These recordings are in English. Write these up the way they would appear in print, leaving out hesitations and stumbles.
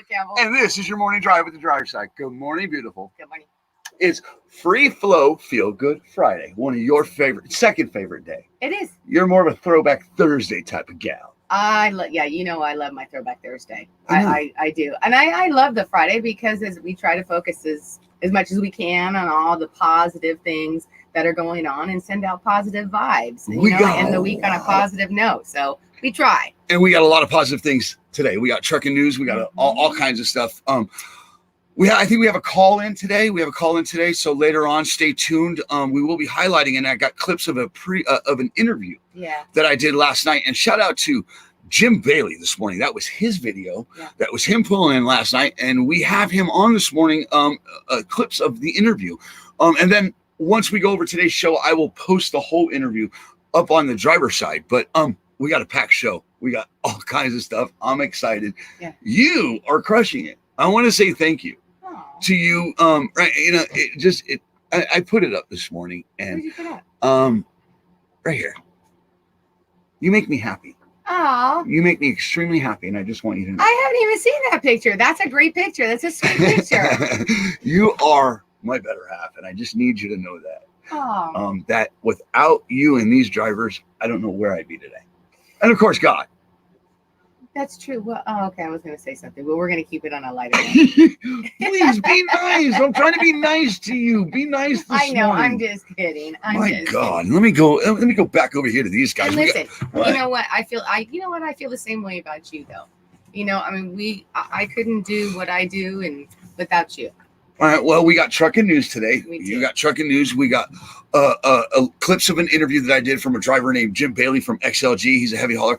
the Campbell. And this is your morning drive with the driver's side. Good morning, beautiful. Good morning. It's Free Flow Feel Good Friday, one of your second favorite day. It is. You're more of a Throwback Thursday type of gal. I love my Throwback Thursday. I do. And I love the Friday because as we try to focus as much as we can on all the positive things that are going on and send out positive vibes, and the week on a positive note. So we try. And we got a lot of positive things today. We got trucking news. We got all kinds of stuff. I think we have a call in today. So later on, stay tuned. We will be highlighting, and I got clips of an interview that I did last night. And shout out to Jim Bailey this morning. That was his video. Yeah. That was him pulling in last night, and we have him on this morning. Clips of the interview, and then once we go over today's show, I will post the whole interview up on the driver's side. But we got a packed show. We got all kinds of stuff. I'm excited. Yeah. You are crushing it. I want to say thank you to you. Right. I put it up this morning, and where'd you put it? Right here. You make me happy. Oh. You make me extremely happy, and I just want you to know. I haven't even seen that picture. That's a great picture. That's a sweet picture. You are my better half, and I just need you to know that. Oh. That without you and these drivers, I don't know where I'd be today. And of course, God. That's true. Well, okay, I was going to say something, but we're going to keep it on a lighter note. Please be nice. I'm trying to be nice to you. Be nice this morning. I know. I'm just kidding. My God. Let me go back over here to these guys. And listen, you know what? I feel the same way about you, though. I couldn't do what I do without you. All right. Well, we got trucking news today. You got trucking news. We got clips of an interview that I did from a driver named Jim Bailey from XLG. He's a heavy hauler.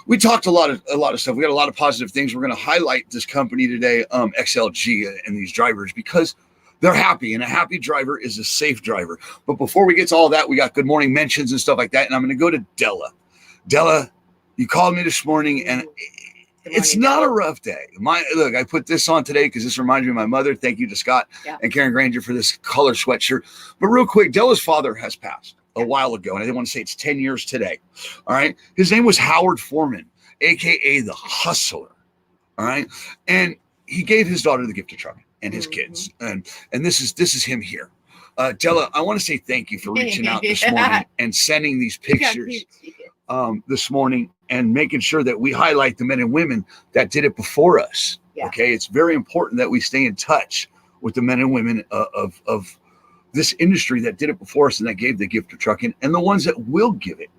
We talked a lot of stuff. We got a lot of positive things. We're going to highlight this company today, XLG, and these drivers because they're happy, and a happy driver is a safe driver. But before we get to all that, we got good morning mentions and stuff like that. And I'm going to go to Della. Della, you called me this morning, and it's not a rough day. Look, I put this on today because this reminds me of my mother. Thank you to Scott and Karen Granger for this color sweatshirt. But real quick, Della's father has passed a while ago, and I didn't want to say it's 10 years today. All right. His name was Howard Foreman, a.k.a. the Hustler. All right. And he gave his daughter the gift of trucking and his kids. And this is him here. Della, I want to say thank you for reaching out this morning and sending these pictures this morning and making sure that we highlight the men and women that did it before us. Yeah. Okay. It's very important that we stay in touch with the men and women of this industry that did it before us and that gave the gift of trucking and the ones that will give it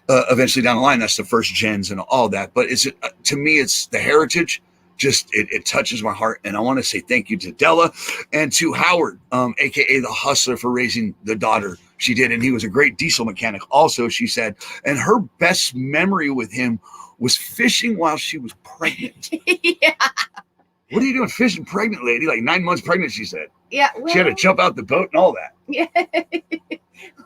eventually down the line. That's the first gens and all that. But to me, it's the heritage. Just it touches my heart. And I want to say thank you to Della and to Howard, aka the Hustler, for raising the daughter she did. And he was a great diesel mechanic also, she said. And her best memory with him was fishing while she was pregnant. Yeah. What are you doing fishing pregnant, lady? Like 9 months pregnant, she said. Yeah. Well, she had to jump out the boat and all that. Yeah.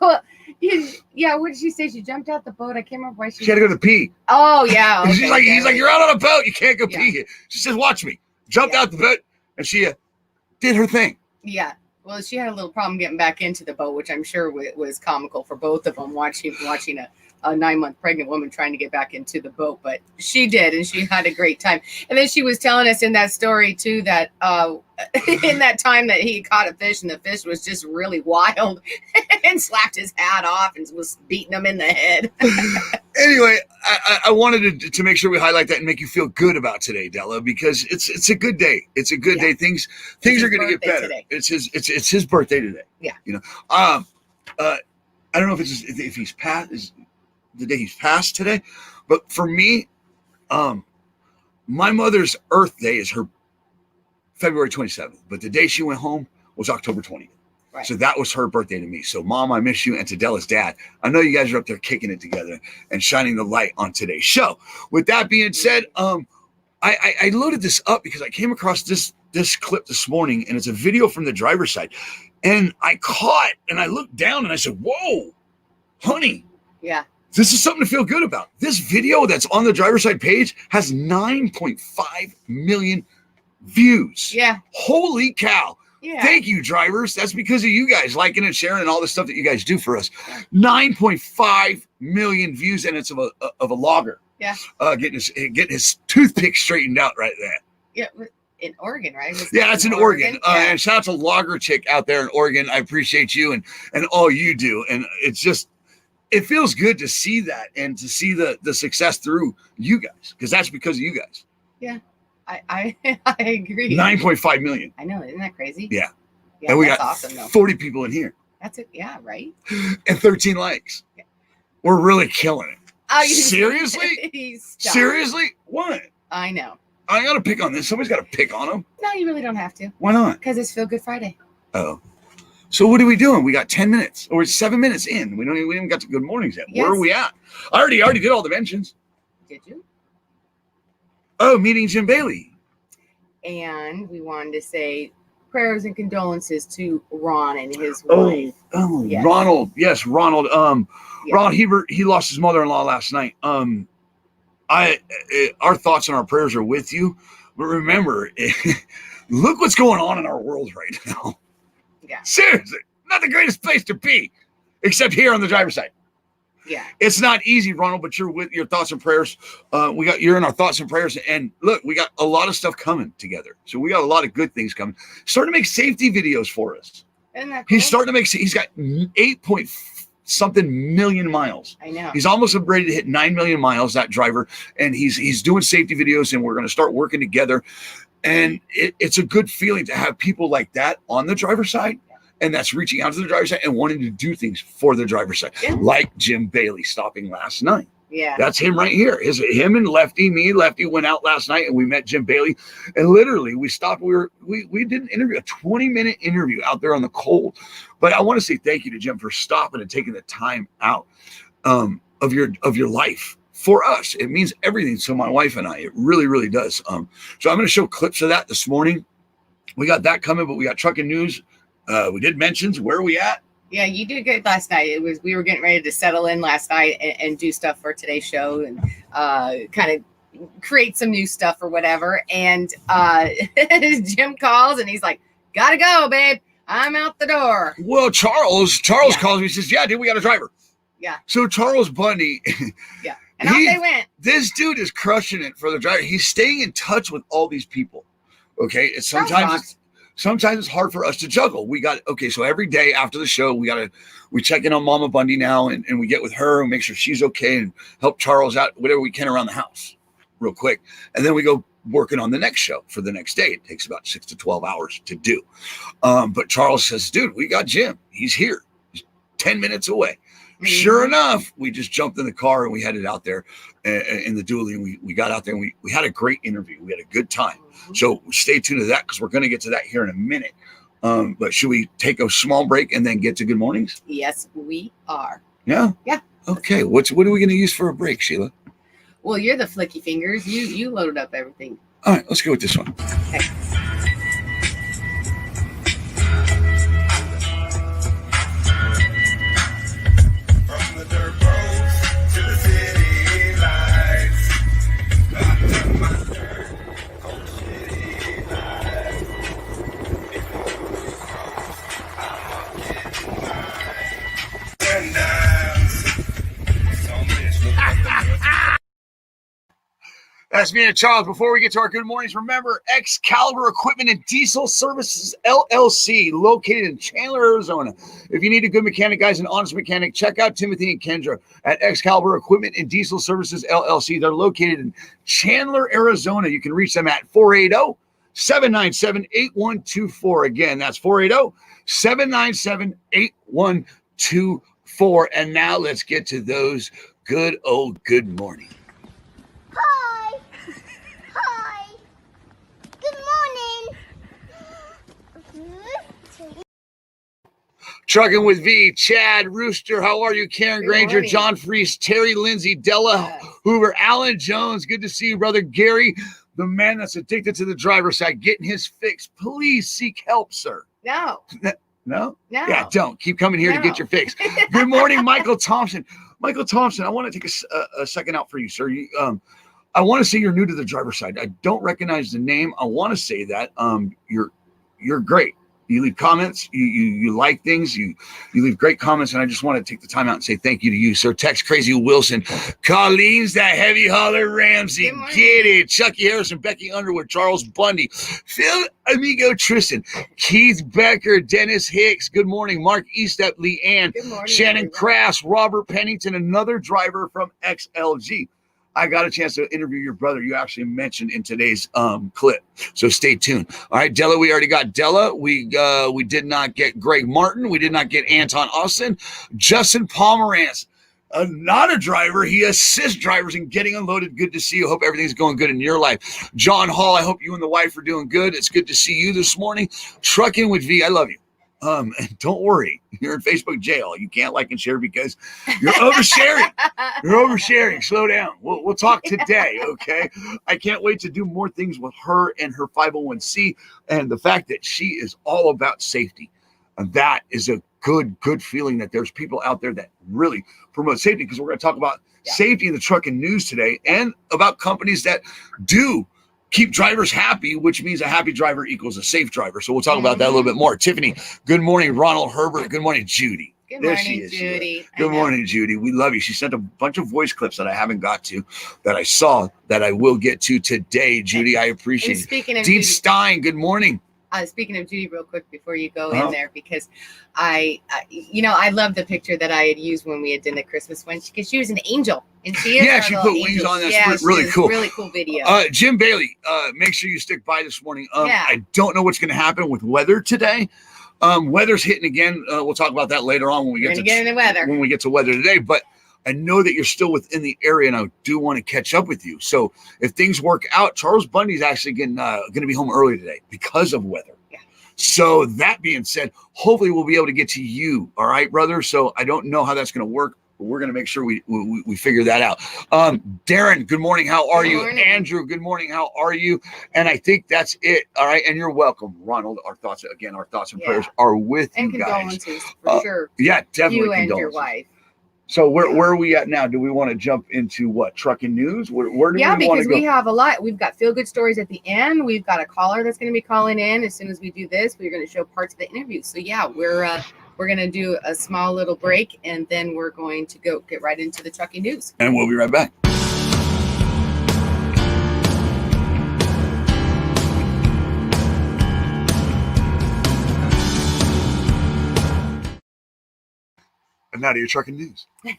Well, yeah, what did she say? She jumped out the boat. I can't remember why she had to go to pee. Oh, yeah. Okay, he's like, you're out on a boat. You can't go pee. She says, watch me. Jumped out the boat, and she did her thing. Yeah. Well, she had a little problem getting back into the boat, which I'm sure was comical for both of them, watching a 9-month pregnant woman trying to get back into the boat. But she did, and she had a great time. And then she was telling us in that story, too, that in that time that he caught a fish, and the fish was just really wild and slapped his hat off and was beating him in the head. Anyway, I wanted to make sure we highlight that and make you feel good about today, Della, because it's a good day. It's a good day. Things are going to get better. Today. It's his birthday today. Yeah. I don't know if he's passed is the day he's passed today, but for me, my mother's Earth Day is her February 27th, but the day she went home was October 20th. Right. So that was her birthday to me. So, Mom, I miss you. And to Della's dad, I know you guys are up there kicking it together and shining the light on today's show. With that being said, I loaded this up because I came across this clip this morning, and it's a video from the driver's side. And I caught and I looked down and I said, whoa, honey. Yeah. This is something to feel good about. This video that's on the driver's side page has 9.5 million views. Yeah. Holy cow. Yeah. Thank you, drivers. That's because of you guys liking and sharing and all the stuff that you guys do for us. 9.5 million views, and it's of a logger. Yeah. Getting his toothpick straightened out right there. Yeah. in Oregon, right? Yeah, it's in Oregon. And shout out to Logger Chick out there in Oregon. I appreciate you and all you do. And it's just, it feels good to see that and to see the success through you guys, because that's because of you guys. Yeah, I agree. 9.5 million. I know, isn't that crazy? Yeah. Yeah, and we that's got awesome, though. 40 people in here. That's it. Yeah, right. And 13 likes. Yeah. We're really killing it. Oh, seriously? Seriously? What? I know. I got to pick on this. Somebody's got to pick on them. No, you really don't have to. Why not? Because it's Feel Good Friday. Oh. So what are we doing? We got 10 minutes, or 7 minutes in. We haven't got to good mornings yet. Yes. Where are we at? I already did all the mentions. Did you? Oh, meeting Jim Bailey. And we wanted to say prayers and condolences to Ron and his wife. Oh, yes. Ronald. Yes, Ronald. Ron Hebert, he lost his mother-in-law last night. Our thoughts and our prayers are with you. But remember, look what's going on in our world right now. Yeah. Seriously, not the greatest place to be, except here on the driver's side. Yeah. It's not easy, Ronald, but you're with your thoughts and prayers. You're in our thoughts and prayers. And look, we got a lot of stuff coming together. So we got a lot of good things coming. Starting to make safety videos for us. Isn't that cool? He's got 8-point-something million miles. I know. He's almost ready to hit 9 million miles, that driver. And he's doing safety videos, and we're going to start working together. And it's a good feeling to have people like that on the driver's side. And that's reaching out to the driver's side and wanting to do things for the driver's side, like Jim Bailey stopping last night. Yeah, that's him right here. Him and Lefty went out last night, and we met Jim Bailey. And literally, we stopped. We did an interview, a 20-minute interview out there on the cold. But I want to say thank you to Jim for stopping and taking the time out of your life for us. It means everything to my wife and I. It really, really does. So I'm going to show clips of that this morning. We got that coming, but we got trucking news. We did mentions. Where are we at? Yeah, you did good last night. We were getting ready to settle in last night and do stuff for today's show and kind of create some new stuff or whatever. And Jim calls and he's like, "Gotta go, babe. I'm out the door." Well, Charles calls me. He says, "Yeah, dude, we got a driver." Yeah. So Charles Bundy. Yeah. And off they went. This dude is crushing it for the driver. He's staying in touch with all these people. Okay, Sometimes it's hard for us to juggle. So every day after the show, we check in on Mama Bundy now and we get with her and make sure she's okay and help Charles out, whatever we can around the house real quick. And then we go working on the next show for the next day. It takes about 6 to 12 hours to do. But Charles says, "Dude, we got Jim. He's here. He's 10 minutes away." Mm-hmm. Sure enough, we just jumped in the car and we headed out there in the dually, and we got out there and we had a great interview. We had a good time. Mm-hmm. So stay tuned to that because we're going to get to that here in a minute. But should we take a small break and then get to good mornings? Yes, we are. Yeah? Yeah. Okay. What are we going to use for a break, Sheila? Well, you're the flicky fingers. You loaded up everything. All right, let's go with this one. Okay. That's me and Charles. Before we get to our good mornings, remember Excalibur Equipment and Diesel Services LLC, located in Chandler, Arizona. If you need a good mechanic, guys, an honest mechanic, check out Timothy and Kendra at Excalibur Equipment and Diesel Services LLC. They're located in Chandler, Arizona. You can reach them at 480-797-8124. Again, that's 480-797-8124. And now let's get to those good old good morning. Hi. Hi. Good morning. Trucking with V, Chad, Rooster, how are you? Karen Good Granger, morning. John Freese, Terry Lindsay, Della Hoover, Alan Jones. Good to see you, brother. Gary, the man that's addicted to the driver's side, getting his fix. Please seek help, sir. No. No? No. Yeah, don't. Keep coming here to get your fix. Good morning, Michael Thompson. Michael Thompson, I want to take a second out for you, sir. I want to say you're new to the driver's side. I don't recognize the name. I want to say that you're great. You leave comments, you like things, you leave great comments, and I just want to take the time out and say thank you to you, sir. Text Crazy Wilson, Colleen's that heavy holler Ramsey, get it. Chucky Harrison, Becky Underwood, Charles Bundy, Phil Amigo Tristan, Keith Becker, Dennis Hicks, good morning. Mark Eastep, Leanne, Good morning, Shannon everyone. Crass, Robert Pennington, another driver from XLG. I got a chance to interview your brother. You actually mentioned in today's clip, so stay tuned. All right, Della, we already got Della. We did not get Greg Martin. We did not get Anton Austin. Justin Pomerantz, not a driver. He assists drivers in getting unloaded. Good to see you. Hope everything's going good in your life. John Hall, I hope you and the wife are doing good. It's good to see you this morning. Trucking with V, I love you. And don't worry, you're in Facebook jail. You can't like and share because you're oversharing. You're oversharing. Slow down. We'll talk today, okay? I can't wait to do more things with her and her 501c, and the fact that she is all about safety. And that is a good feeling that there's people out there that really promote safety, because we're going to talk about safety in the trucking news today and about companies that do keep drivers happy, which means a happy driver equals a safe driver. So we'll talk about that a little bit more. Tiffany, good morning. Ronald Herbert, good morning. Judy. Good There morning, she is, Judy. Good morning, Judy. We love you. She sent a bunch of voice clips that I haven't got to, that I saw, that I will get to today. Judy, I appreciate And it. speaking of Dean Judy, Stein, good morning. speaking of Judy, real quick before you go in there, because I love the picture that I had used when we had done the Christmas one, because she was an angel, and she is. Yeah, she put wings on. That's really cool. Really cool video. Jim Bailey, make sure you stick by this morning. Yeah. I don't know what's going to happen with weather today. Weather's hitting again. We'll talk about that later on when we get into weather. When we get to weather today, but I know that you're still within the area, and I do want to catch up with you. So if things work out, Charles Bundy's actually going to be home early today because of weather. Yeah. So that being said, hopefully we'll be able to get to you. All right, brother. So I don't know how that's going to work, but we're going to make sure we figure that out. Darren, good morning. How are you? Andrew, good morning. How are you? And I think that's it. All right. And you're welcome, Ronald. Our thoughts and prayers are with and you guys. Condolences for sure. Yeah, definitely. You and your wife. So where are we at now? Do we want to jump into what, trucking news? Where do we want to go? Because we have a lot. We've got feel-good stories at the end. We've got a caller that's going to be calling in. As soon as we do this, we're going to show parts of the interview. So yeah, we're going to do a small little break, and then we're going to go get right into the trucking news. And we'll be right back. And now to your trucking news. All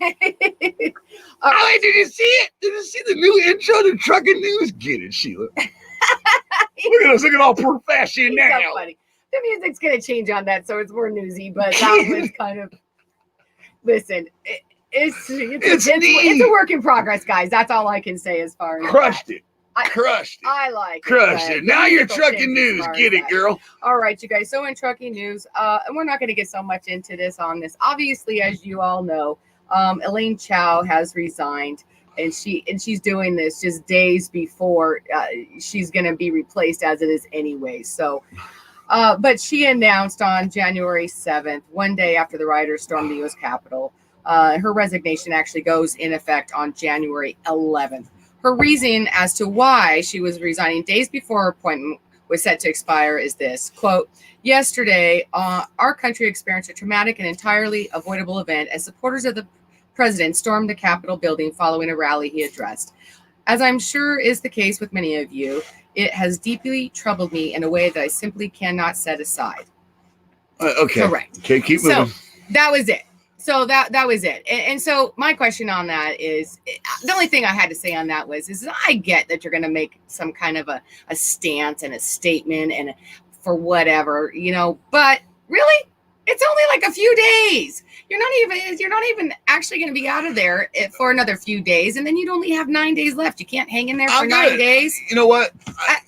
right. Did you see it? Did you see the new intro to trucking news? Get it, Sheila. Look at us looking all professional now. So funny. The music's going to change on that, so it's more newsy, but that was kind of, listen, it's a work in progress, guys. That's all I can say as far as Crushed it. I like Crushed it. Now you're trucking news. Get it, girl. All right, you guys. So in trucking news, and we're not going to get so much into this on this. Obviously, as you all know, Elaine Chao has resigned, and she's doing this just days before she's going to be replaced as it is anyway. So, but she announced on January 7th, one day after the rioters stormed the U.S. Capitol, her resignation actually goes in effect on January 11th. Her reason as to why she was resigning days before her appointment was set to expire is this, quote, yesterday, our country experienced a traumatic and entirely avoidable event as supporters of the president stormed the Capitol building following a rally he addressed. As I'm sure is the case with many of you, it has deeply troubled me in a way that I simply cannot set aside. Okay. Correct. Okay, keep moving. So that was it. So that was it. And so my question on that is, the only thing I had to say on that is I get that you're going to make some kind of a stance and a statement and for whatever, but really, it's only like a few days. You're not even actually going to be out of there for another few days, and then you'd only have 9 days left. You can't hang in there for 9 days. You know what?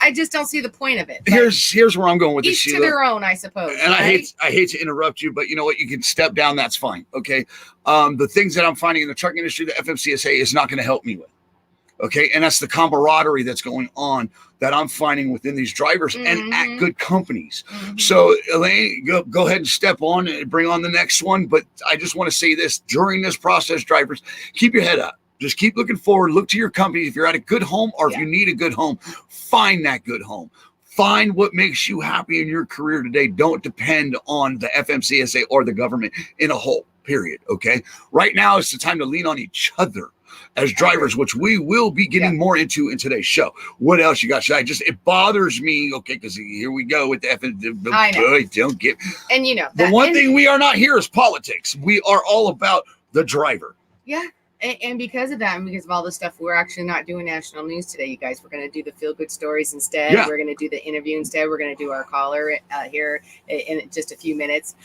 I just don't see the point of it. Here's where I'm going with this, Each Sheila. to their own, I suppose. And right? I hate to interrupt you, but you know what? You can step down. That's fine. Okay. The things that I'm finding in the trucking industry, the FMCSA is not going to help me with. Okay. And that's the camaraderie that's going on that I'm finding within these drivers and at good companies. So Elaine, go ahead and step on and bring on the next one. But I just want to say this, during this process, drivers, keep your head up. Just keep looking forward. Look to your company. If you're at a good home or if you need a good home, find that good home. Find what makes you happy in your career today. Don't depend on the FMCSA or the government in a whole, period. Okay. Right now it's the time to lean on each other as drivers, which we will be getting more into in today's show. What else you got? It bothers me. Okay. Because here we go with the I know. Don't get, and you know, the one thing we are not here is politics. We are all about the driver. Yeah. And because of that, and because of all this stuff, we're actually not doing national news today, you guys. We're going to do the feel-good stories instead. Yeah. We're going to do the interview instead. We're going to do our caller here in just a few minutes.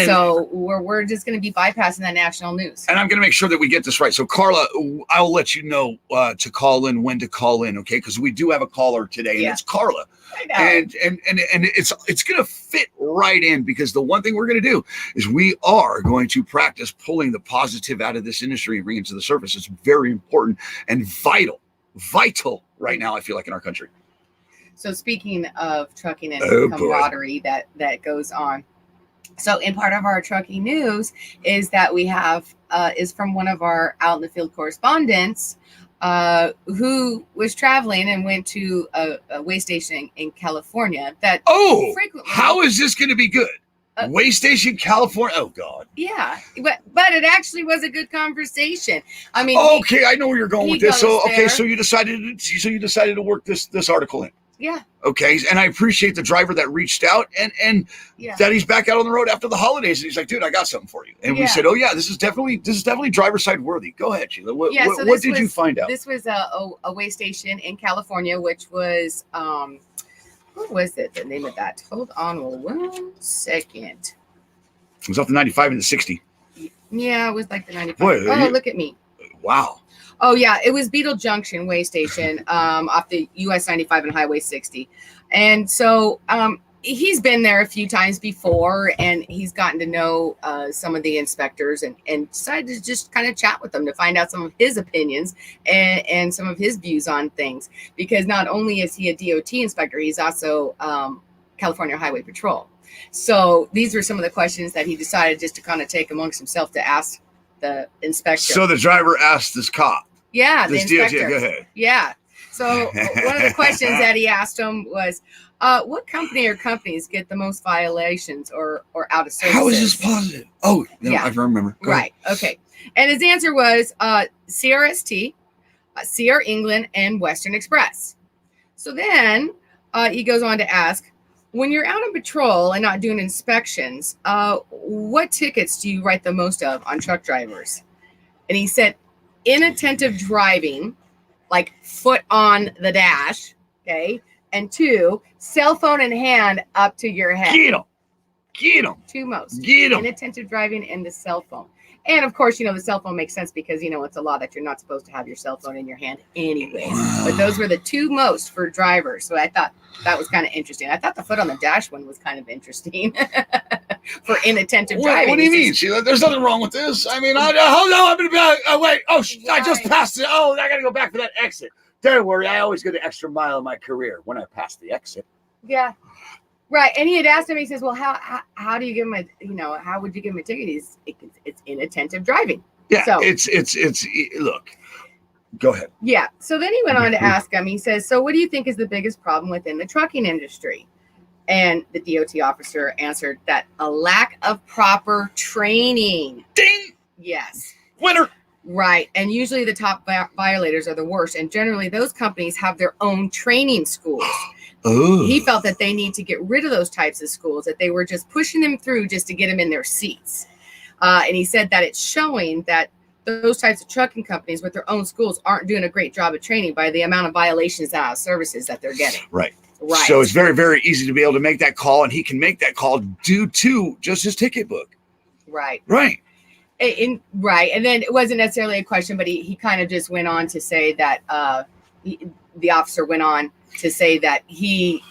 So we're just going to be bypassing that national news. And I'm going to make sure that we get this right. So, Carla, I'll let you know to call in, when to call in, okay? Because we do have a caller today, and it's Carla. I know. And it's going to fit right in, because the one thing we're going to do is we are going to practice pulling the positive out of this industry and bringing it to the surface. It's very important and vital right now, I feel like, in our country. So speaking of trucking and camaraderie that goes on. So in part of our trucking news is that we have is from one of our out in the field correspondents who was traveling and went to a way station in California that frequently. How is this going to be good? Way station, California. Oh God. Yeah, but it actually was a good conversation. I mean, okay, I know where you're going with this. So so you decided to work this article in. Yeah. Okay, and I appreciate the driver that reached out and that he's back out on the road after the holidays, and he's like, dude, I got something for you. And we said, oh yeah, this is definitely driver side worthy. Go ahead, Sheila. What did you find out? This was a way station in California, which was what was it? The name of that? Hold on 1 second. It was off the 95 and the 60. Yeah, it was like the 95. Boy, look at me. Wow. Oh yeah, it was Beetle Junction way station off the US 95 and Highway 60. And so he's been there a few times before, and he's gotten to know some of the inspectors and decided to just kind of chat with them to find out some of his opinions and some of his views on things. Because not only is he a DOT inspector, he's also California Highway Patrol. So these were some of the questions that he decided just to kind of take amongst himself to ask the inspector. So the driver asked this cop. Yeah, this the inspector. DOT, go ahead. Yeah. So one of the questions that he asked him was, what company or companies get the most violations or out of service? How is this positive? Oh, no, yeah. I remember. Go right. ahead. Okay. And his answer was CRST, CR England, and Western Express. So then he goes on to ask, when you're out on patrol and not doing inspections, what tickets do you write the most of on truck drivers? And he said, inattentive driving, like foot on the dash, okay? And 2, cell phone in hand up to your head. Get them. 2 most. Get them. Inattentive driving and the cell phone. And of course, the cell phone makes sense because, it's a law that you're not supposed to have your cell phone in your hand anyways. Wow. But those were the 2 most for drivers. So I thought that was kind of interesting. I thought the foot on the dash one was kind of interesting for inattentive driving. What do you mean, Sheila? There's nothing wrong with this. I mean, I'm going to be wait. Oh, I just passed it. Oh, I got to go back for that exit. Don't worry. I always go the extra mile in my career when I pass the exit. Yeah. Right. And he had asked him, he says, well, how do you give him how would you give him a ticket? It's inattentive driving. Yeah. So, it's look, go ahead. Yeah. So then he went on to ask him, he says, so what do you think is the biggest problem within the trucking industry? And the DOT officer answered that a lack of proper training. Ding. Yes. Winner. Right. And usually the top violators are the worst. And generally those companies have their own training schools. Oh. He felt that they need to get rid of those types of schools, that they were just pushing them through just to get them in their seats. And he said that it's showing that those types of trucking companies with their own schools aren't doing a great job of training by the amount of violations out of services that they're getting. Right. Right. So it's very, very easy to be able to make that call, and he can make that call due to just his ticket book. Right. Right. Right. And then it wasn't necessarily a question, but he kind of just went on to say that the officer went on to say that he,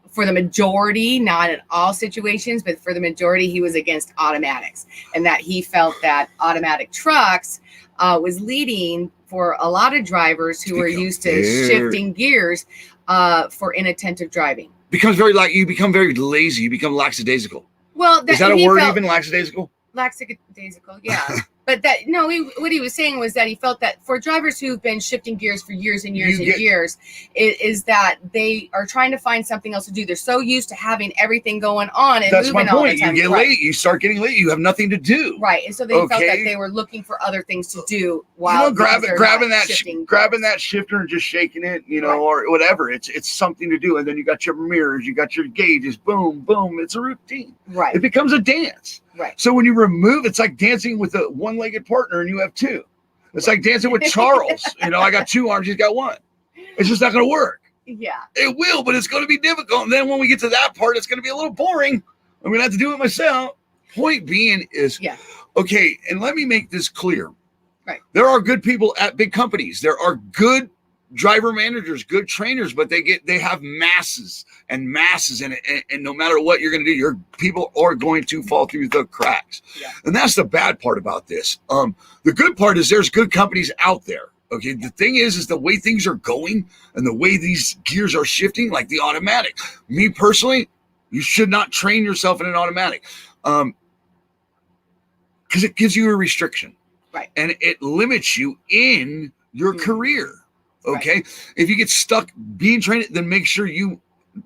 for the majority, not in all situations, but for the majority, he was against automatics, and that he felt that automatic trucks was leading for a lot of drivers who were used to shifting gears for inattentive driving. You become very lazy. You become lackadaisical. Well, is that a word even, lackadaisical? Lackadaisical, yeah. But what he was saying was that he felt that for drivers who've been shifting gears for years and years is that they are trying to find something else to do. They're so used to having everything going on and that's moving my point. all the time. You get late, you start getting late, you have nothing to do. Right. And so they felt that they were looking for other things to do while grabbing that shifter and just shaking it, or whatever. It's something to do. And then you got your mirrors, you got your gauges, boom, boom. It's a routine. Right. It becomes a dance. Right. So when you remove, it's like dancing with a one-legged partner and you have two. It's like dancing with Charles. I got two arms, he's got one. It's just not going to work. Yeah. It will, but it's going to be difficult. And then when we get to that part, it's going to be a little boring. I'm going to have to do it myself. Point being is, okay, and let me make this clear. Right. There are good people at big companies. There are good driver managers, good trainers, but they have masses and no matter what you're going to do, your people are going to fall through the cracks. Yeah. And that's the bad part about this. The good part is there's good companies out there. Okay. The thing is the way things are going and the way these gears are shifting, like the automatic. Me personally, you should not train yourself in an automatic. Because it gives you a restriction. Right. And it limits you in your career. Okay. Right. If you get stuck being trained, then make sure you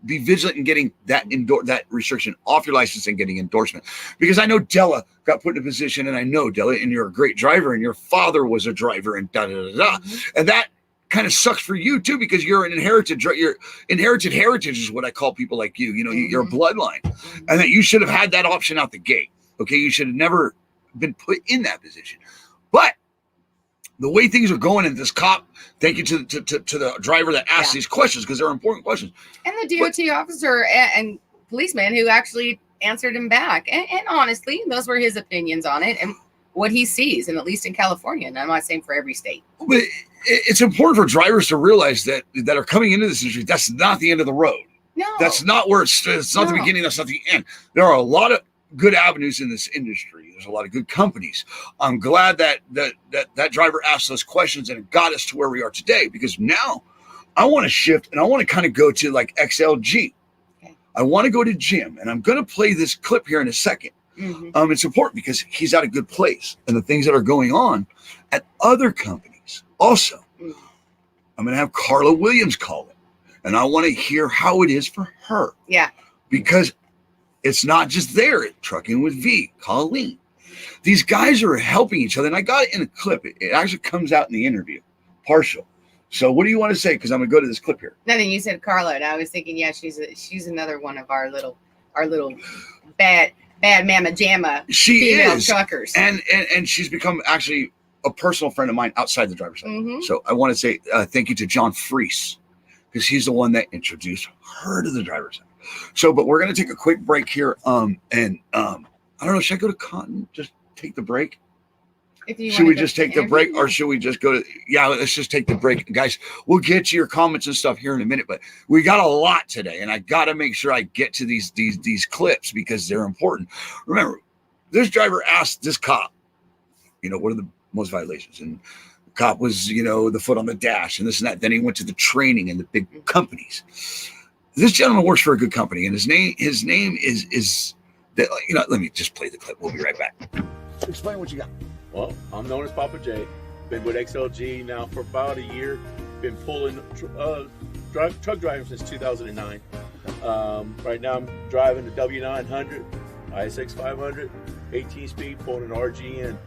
be vigilant in getting that restriction off your license and getting endorsement. Because I know Della got put in a position, and I know Della, and you're a great driver, and your father was a driver, and and that kind of sucks for you too, because you're an inherited heritage is what I call people like you. Your bloodline, and that you should have had that option out the gate. Okay, you should have never been put in that position, but the way things are going in this cop, thank you to the driver that asked these questions, because they're important questions. And the DOT officer and policeman who actually answered him back. And honestly, those were his opinions on it and what he sees, and at least in California. And I'm not saying for every state. But it's important for drivers to realize that are coming into this industry, that's not the end of the road. No. That's not where it's not the beginning, that's not the end. There are a lot of good avenues in this industry. There's a lot of good companies. I'm glad that driver asked those questions and it got us to where we are today, because now I want to shift and I want to kind of go to like XLG. Okay. I want to go to Jim, and I'm going to play this clip here in a second. Mm-hmm. It's important because he's at a good place, and the things that are going on at other companies also. Mm-hmm. I'm going to have Carla Williams call it, and I want to hear how it is for her. Yeah. Because it's not just there at Trucking with V, Colleen. These guys are helping each other. And I got it in a clip. It actually comes out in the interview, partial. So what do you want to say? Because I'm going to go to this clip here. Nothing. You said Carla, and I was thinking, she's another one of our little bad mama jamma female truckers. And she's become actually a personal friend of mine outside the driver's side. Mm-hmm. So I want to say thank you to John Freese, because he's the one that introduced her to the driver's side. So, but we're going to take a quick break here. I don't know. Should I go to Cotton? Just take the break? Should we just take the break, or should we just go to, let's just take the break. Guys, we'll get to your comments and stuff here in a minute, but we got a lot today, and I got to make sure I get to these clips because they're important. Remember, this driver asked this cop, what are the most violations? And the cop was, the foot on the dash and this and that. Then he went to the training and the big companies. This gentleman works for a good company, and his name is that, let me just play the clip. We'll be right back. Explain what you got. Well, I'm known as Papa J. Been with XLG now for about a year. Been pulling truck driving since 2009. Right now I'm driving the W900, ISX 500, 18-speed, pulling an RGN.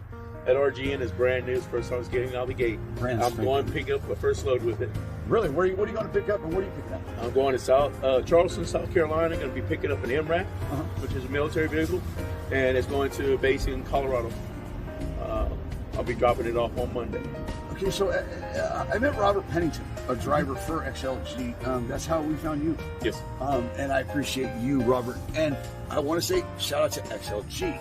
That RGN is brand new. It's the first time it's getting out of the gate. I'm going to pick up the first load with it. Really? What are you going to pick up, and what are you picking up? I'm going to Charleston, South Carolina. Going to be picking up an MRAP, which is a military vehicle, and it's going to a base in Colorado. I'll be dropping it off on Monday. Okay, so I met Robert Pennington, a driver for XLG. That's how we found you. Yes. And I appreciate you, Robert. And I want to say shout out to XLG.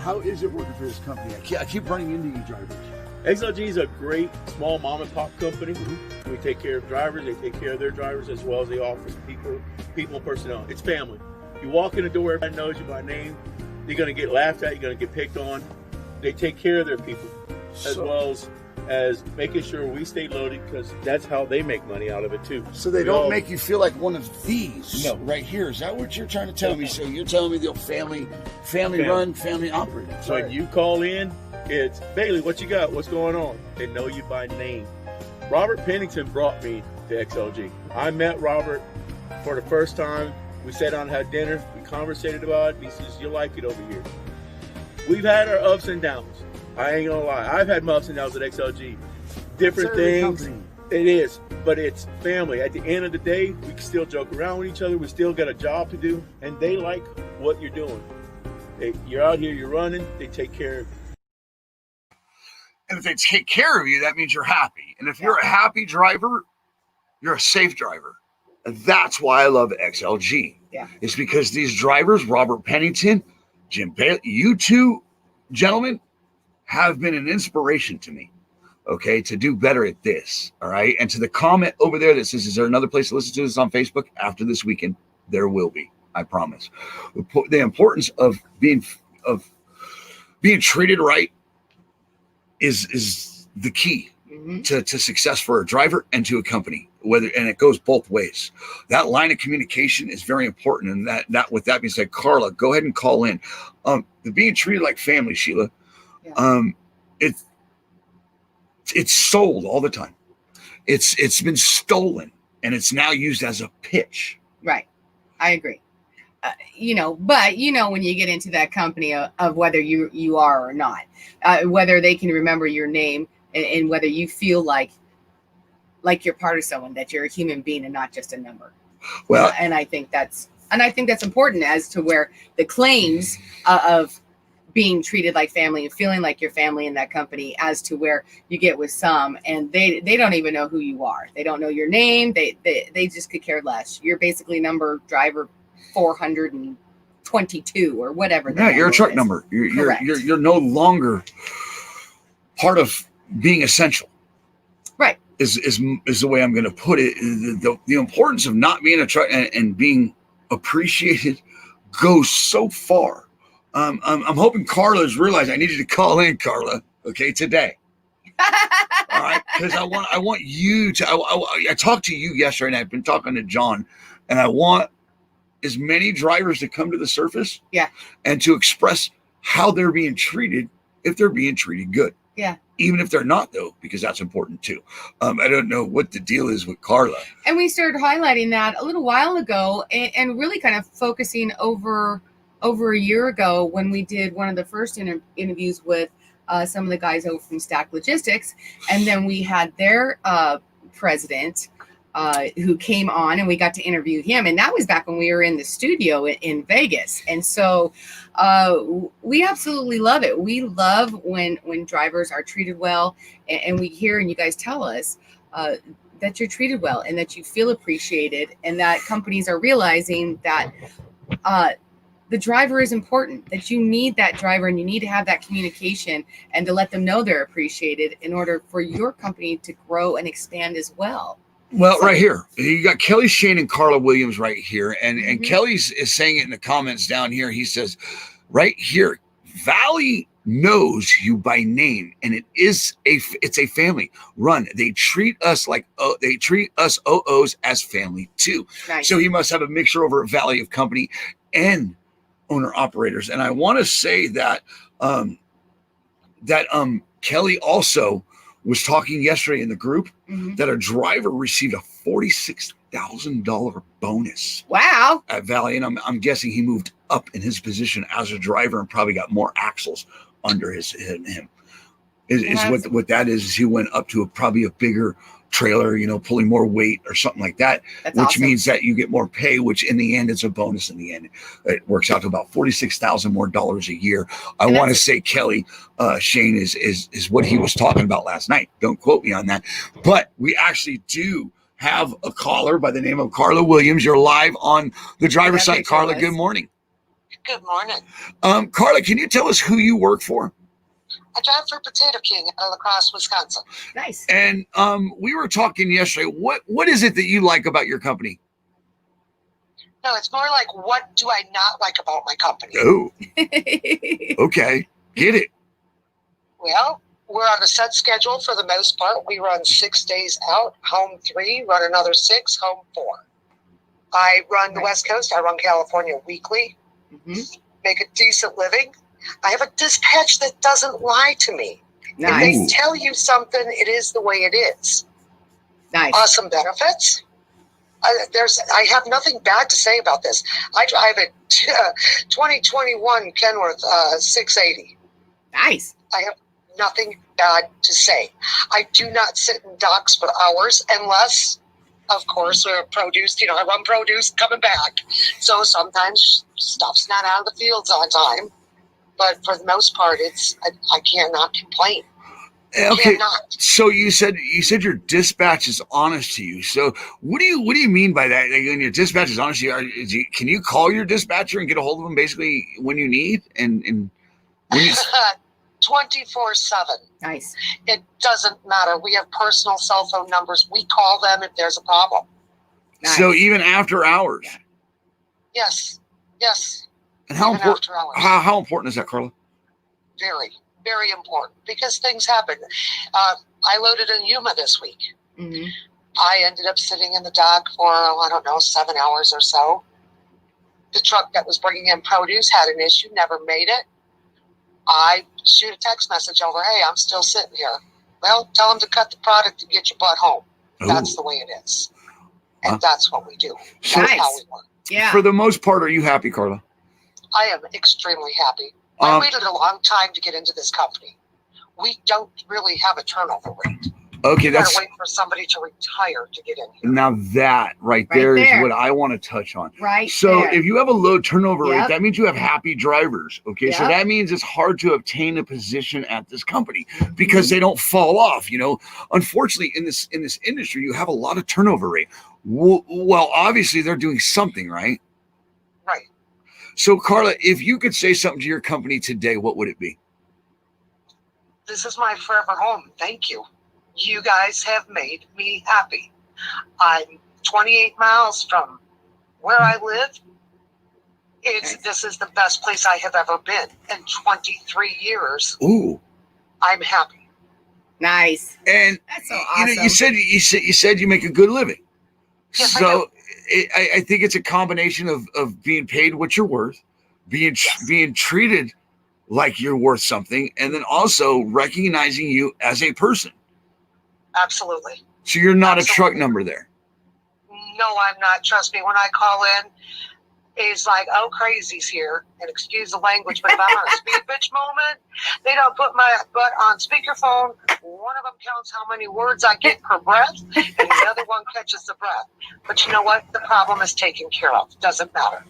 How is it working for this company? I keep running into you drivers. XLG is a great small mom and pop company. Mm-hmm. We take care of drivers. They take care of their drivers as well as the office people and personnel. It's family. You walk in the door, everybody knows you by name. You're going to get laughed at. You're going to get picked on. They take care of their people as well as making sure we stay loaded, because that's how they make money out of it too. So they don't make you feel like one of these right here. Is that what you're trying to tell me? So you're telling me they're family run, family operated. So when you call in, It's Bailey, what you got? What's going on? They know you by name. Robert Pennington brought me to XLG. I met Robert for the first time. We sat down and had dinner. We conversated about it. He says, "You'll like it over here." We've had our ups and downs. I ain't gonna lie. I've had my ups and downs at XLG. Different things. It is, but it's family. At the end of the day, we can still joke around with each other. We still got a job to do, and they like what you're doing. You're out here, you're running. They take care of you. And if they take care of you, that means you're happy. And if you're a happy driver, you're a safe driver. And that's why I love XLG. Yeah. It's because these drivers, Robert Pennington, Jim Bailey, you two gentlemen have been an inspiration to me, okay, to do better at this, all right? And to the comment over there that says, is there another place to listen to this on Facebook? After this weekend, there will be, I promise. The importance of being treated right is the key to success for a driver and to a company, and it goes both ways. That line of communication is very important. And that with that being said, Carla, go ahead and call in. The being treated like family, Sheila, it's sold all the time. It's been stolen, and it's now used as a pitch. Right. I agree. But when you get into that company of whether you are or not, whether they can remember your name and whether you feel like you're part of someone, that you're a human being and not just a number. Well, and I think that's important as to where the claims of being treated like family and feeling like you're family in that company, as to where you get with some, and they don't even know who you are. They don't know your name. They just could care less. You're basically driver 422 or whatever. Yeah, you're a truck number. You're no longer part of being essential. Right. Is the way I'm going to put it. The importance of not being a truck and being appreciated goes so far. I'm hoping Carla's realized I needed to call in, Carla. Okay, today. All right, because I want you to. I talked to you yesterday, and I've been talking to John, and I want as many drivers to come to the surface, and to express how they're being treated, if they're being treated good. Yeah. Even if they're not, though, because that's important too. I don't know what the deal is with Carla. And we started highlighting that a little while ago, and really kind of focusing over a year ago when we did one of the first interviews with some of the guys over from Stack Logistics, and then we had their president who came on, and we got to interview him, and that was back when we were in the studio in Vegas. And so we absolutely love it. We love when drivers are treated well, and we hear and you guys tell us that you're treated well and that you feel appreciated, and that companies are realizing that the driver is important, that you need that driver and you need to have that communication and to let them know they're appreciated in order for your company to grow and expand as well. Well, right here, you got Kelly Shane and Carla Williams right here. And Kelly's is saying it in the comments down here. He says, right here, Valley knows you by name, and it's a family run. They treat us OOs as family too. Nice. So he must have a mixture over at Valley of company and owner operators. And I want to say that Kelly also was talking yesterday in the group that a driver received a $46,000 bonus. Wow. At Valley. And I'm guessing he moved up in his position as a driver and probably got more axles under him. What that is he went up to probably a bigger trailer, pulling more weight or something like that. That's which awesome. Means that you get more pay, which in the end, it's a bonus in the end. It works out to about $46,000 more a year. I want to say Kelly Shane is what he was talking about last night. Don't quote me on that. But we actually do have a caller by the name of Carla Williams. You're live on the driver's side. Carla, good morning. Good morning. Carla, can you tell us who you work for? I drive for Potato King out of La Crosse, Wisconsin. Nice. And we were talking yesterday. What is it that you like about your company? No, it's more like, what do I not like about my company? Oh, okay. Get it. Well, we're on a set schedule for the most part. We run 6 days out, home 3, run another 6, home 4. I run the West Coast. I run California weekly. Make a decent living. I have a dispatch that doesn't lie to me. If they Nice. tell you something, it is the way it is. Nice. Awesome benefits. I have nothing bad to say about this. I drive a 2021 Kenworth 680. Nice. I have nothing bad to say. I do not sit in docks for hours unless, of course, we're produce. I run produce coming back. So sometimes stuff's not out of the fields on time. But for the most part, I cannot complain. Okay. Cannot. So you said your dispatch is honest to you. So what do you mean by that? Like, when your dispatch is honest to you, can you call your dispatcher and get a hold of them basically when you need and when you 24/7. Nice. It doesn't matter. We have personal cell phone numbers. We call them if there's a problem. Nice. So even after hours. Yes. Yes. And how Even important? after hours. How important is that, Carla? Very, very important because things happen. I loaded in Yuma this week. Mm-hmm. I ended up sitting in the dock for, I don't know, 7 hours or so. The truck that was bringing in produce had an issue, never made it. I shoot a text message over, hey, I'm still sitting here. Well, tell them to cut the product and get your butt home. That's the way it is. And that's what we do. That's Nice. how we work. Yeah. For the most part, are you happy, Carla? I am extremely happy. I waited a long time to get into this company. We don't really have a turnover rate. Okay, You that's gotta wait for somebody to retire to get in here. now that right there is what I want to touch on. Right. So there. if you have a low turnover rate, Yep. that means you have happy drivers. Okay, so Yep. that means it's hard to obtain a position at this company because they don't fall off. Unfortunately, in this industry, you have a lot of turnover rate. Well, obviously they're doing something right. Right. So Carla, if you could say something to your company today, what would it be? This is my forever home. Thank you. You guys have made me happy. I'm 28 miles from where I live. This is the best place I have ever been. In 23 years, Ooh. I'm happy. Nice. And That's so awesome. you said you make a good living. Yes, I So I think it's a combination of being paid what you're worth, being treated like you're worth something, and then also recognizing you as a person. Absolutely. So you're not a truck Absolutely. number there. No, I'm not. Trust me, when I call in, it's like, oh, crazy's here. And excuse the language, but if I'm on a speed bitch moment, they don't put my butt on speakerphone. One of them counts how many words I get per breath, and the other one catches the breath. But you know what? The problem is taken care of. Doesn't matter.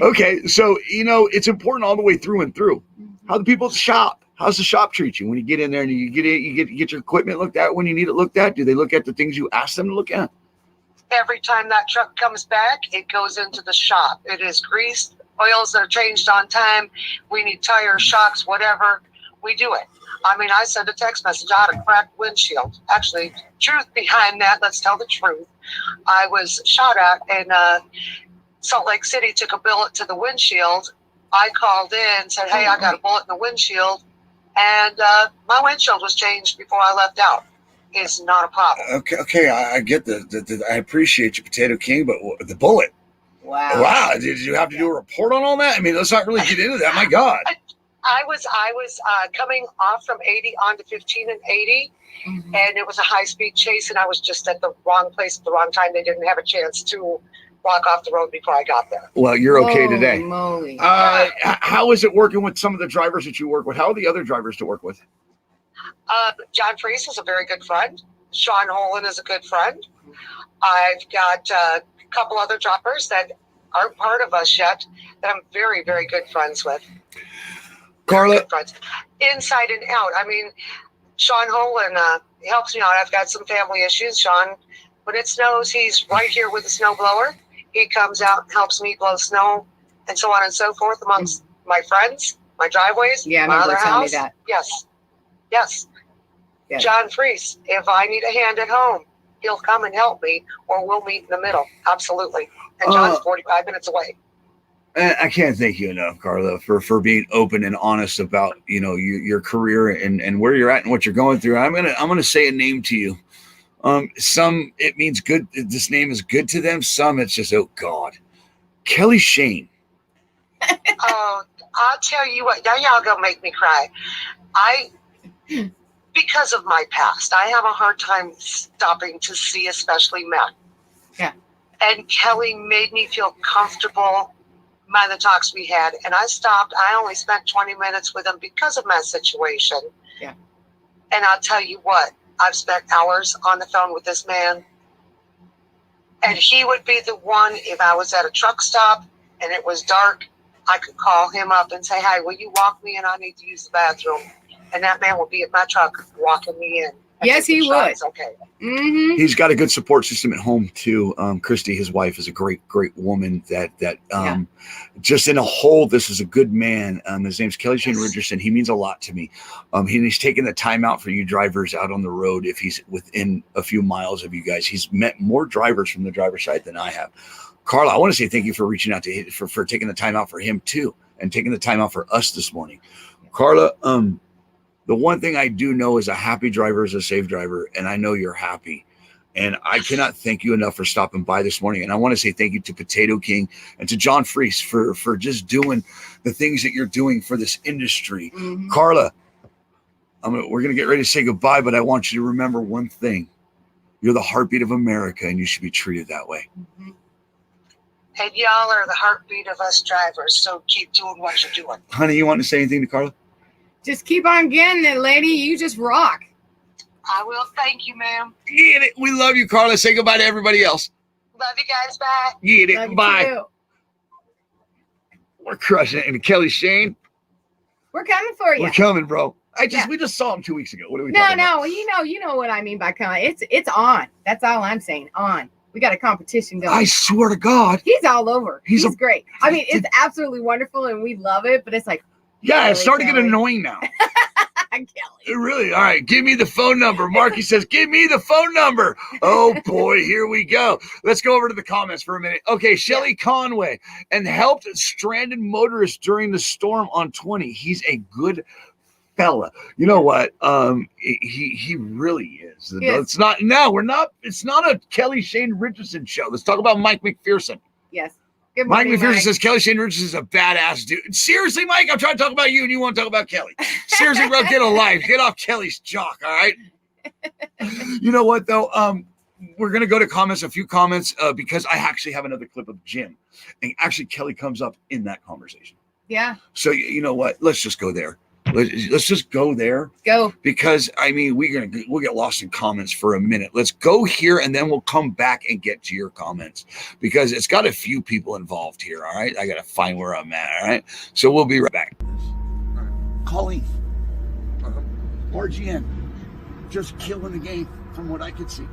Okay, so it's important all the way through and through. How do people at the shop? How's the shop treat you when you get in there and you get your equipment looked at when you need it looked at? Do they look at the things you ask them to look at? Every time that truck comes back, it goes into the shop. It is greased, oils that are changed on time. We need tires, shocks, whatever. We do it. I mean, I sent a text message out a cracked windshield. Actually, truth behind that, let's tell the truth. I was shot at in Salt Lake City, took a bullet to the windshield. I called in, said, hey, I got a bullet in the windshield. And my windshield was changed before I left out. It's not a problem. Okay, I get I appreciate you, Potato King, but the bullet. Wow, did you have to do a report on all that? I mean, let's not really get into that. My God. I was coming off from 80 onto 15 and 80, and it was a high-speed chase, and I was just at the wrong place at the wrong time. They didn't have a chance to walk off the road before I got there. Well, you're okay today. Moly. How is it working with some of the drivers that you work with? How are the other drivers to work with? John Freese is a very good friend. Sean Holen is a good friend. I've got a couple other droppers that aren't part of us yet that I'm very, very good friends with. Carla? Good friends. Inside and out. I mean, Sean Holen helps me out. I've got some family issues. Sean, when it snows, he's right here with the snow blower. He comes out and helps me blow snow and so on and so forth amongst my friends, my driveways, Yeah, I my remember other telling me house. that. Yes. Yes. Yeah. John Freese, if I need a hand at home, he'll come and help me, or we'll meet in the middle. Absolutely. And John's 45 minutes away. I can't thank you enough, Carla, for being open and honest about your career and where you're at and what you're going through. I'm gonna say a name to you. Some it means good. This name is good to them. Some it's just, oh God, Kelly Shane. Oh, I'll tell you what, now y'all gonna make me cry. Because of my past, I have a hard time stopping to see, especially men. Yeah. And Kelly made me feel comfortable by the talks we had. And I stopped. I only spent 20 minutes with him because of my situation. Yeah. And I'll tell you what, I've spent hours on the phone with this man. And he would be the one, if I was at a truck stop and it was dark, I could call him up and say, "Hi, will you walk me in? I need to use the bathroom." And that man would be at my truck walking me in. Yes, he would. Okay. Mm-hmm. He's got a good support system at home too. Christy, his wife, is a great woman. Just in a whole, this is a good man. His name's Kelly Shane Richardson. He means a lot to me. He's taken the time out for you drivers out on the road. If he's within a few miles of you guys, he's met more drivers from the driver's side than I have. Carla, I want to say thank you for reaching out to him, for taking the time out for him too, and taking the time out for us this morning. Carla, the one thing I do know is a happy driver is a safe driver, and I know you're happy. And I cannot thank you enough for stopping by this morning. And I want to say thank you to Potato King and to John Freese for just doing the things that you're doing for this industry. Mm-hmm. Carla, we're going to get ready to say goodbye, but I want you to remember one thing. You're the heartbeat of America, and you should be treated that way. Mm-hmm. And y'all are the heartbeat of us drivers, so keep doing what you're doing. Honey, you want to say anything to Carla? Just keep on getting it, lady. You just rock. I will. Thank you, ma'am. Get it. We love you, Carla. Say goodbye to everybody else. Love you guys. Bye. Get it. Love you Bye. too. We're crushing it. And Kelly Shane, We're coming for you. we're coming, bro. Yeah. We just saw him 2 weeks ago. What are we No, talking about? you know what I mean by coming. It's on. That's all I'm saying. On. We got a competition going. I swear to God. He's all over. He's Great. I mean, it's absolutely wonderful, and we love it. But it's like, Yeah, really, it's starting to get Kelly? annoying now. Kelly. It really. All right, give me the phone number. Marky says, give me the phone number. Oh, boy, here we go. Let's go over to the comments for a minute. Okay, Shelly Conway, and helped stranded motorists during the storm on 20. He's a good fella. You know what? He really is. Yes. It's not a Kelly Shane Richardson show. Let's talk about Mike McPherson. Yes. Good Mike morning, McPherson Mike. says Kelly Shane Richardson is a badass dude. Seriously, Mike, I'm trying to talk about you and you want to talk about Kelly. Seriously, bro, get a life. Get off Kelly's jock, all right? You know what, though? We're going to go to comments, a few comments, because I actually have another clip of Jim. And actually, Kelly comes up in that conversation. Yeah. So, you know what? Let's just go there. Let's just go there. Go. Because, I mean, we'll get lost in comments for a minute. Let's go here, and then we'll come back and get to your comments. Because it's got a few people involved here, all right? I got to find where I'm at, all right? So we'll be right back. All right. Colleen, RGN, just killing the game from what I could see.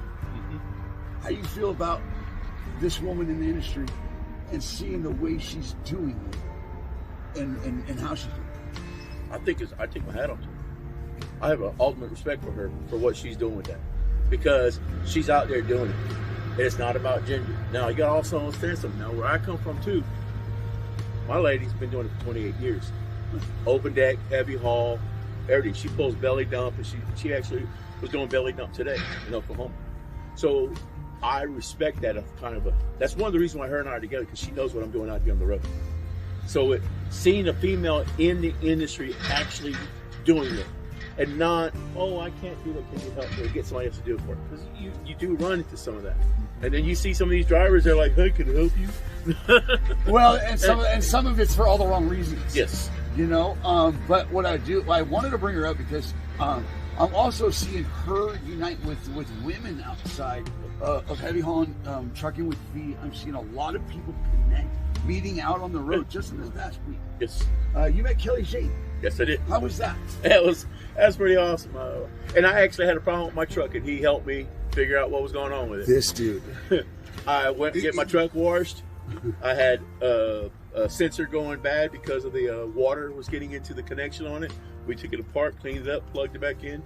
How you feel about this woman in the industry and seeing the way she's doing it and how she's doing it? I take my hat off to her. I have an ultimate respect for her for what she's doing with that, because she's out there doing it. It's not about gender. Now you got to also understand something. Now where I come from too, my lady's been doing it for 28 years. Open deck, heavy haul, everything. She pulls belly dump, and she actually was doing belly dump today in Oklahoma. So I respect that that's one of the reasons why her and I are together, because she knows what I'm doing out here on the road. So seeing a female in the industry actually doing it, and not, oh, I can't do that, can you help me, or get somebody else to do it for it. Because you do run into some of that. And then you see some of these drivers, they're like, hey, can I help you? Well, and some of it's for all the wrong reasons. Yes. You know, but what I wanted to bring her up because I'm also seeing her unite with women outside of heavy hauling, trucking with V. I'm seeing a lot of people connect, meeting out on the road just in this past week. Yes. You met Kelly Shane. Yes, I did. How was that? That's pretty awesome. And I actually had a problem with my truck, and he helped me figure out what was going on with it. This dude. I went to get my truck washed. I had a sensor going bad because of the water was getting into the connection on it. We took it apart, cleaned it up, plugged it back in.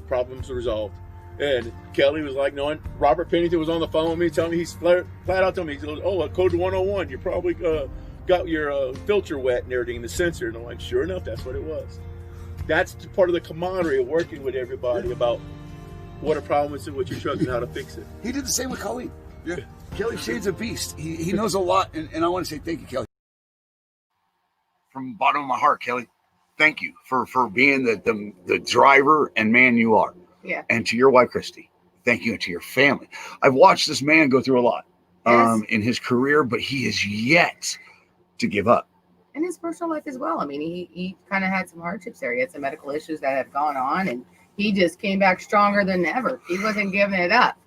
Problems resolved. And Kelly was like, knowing Robert Pennington was on the phone with me, telling me, he's flat out telling me, he goes, oh, code 101, you probably got your filter wet and everything in the sensor. And I'm like, sure enough, that's what it was. That's part of the camaraderie of working with everybody about what a problem is with your truck and how to fix it. He did the same with Colleen. Yeah. Kelly Shane's a beast. He knows a lot, and I want to say thank you, Kelly. from the bottom of my heart, Kelly. Thank you for being the driver and man you are. Yeah. And to your wife, Christy, thank you, and to your family. I've watched this man go through a lot in his career, but he is yet to give up. And his personal life as well. I mean, he kind of had some hardships there. He had some medical issues that have gone on, and he just came back stronger than ever. He wasn't giving it up.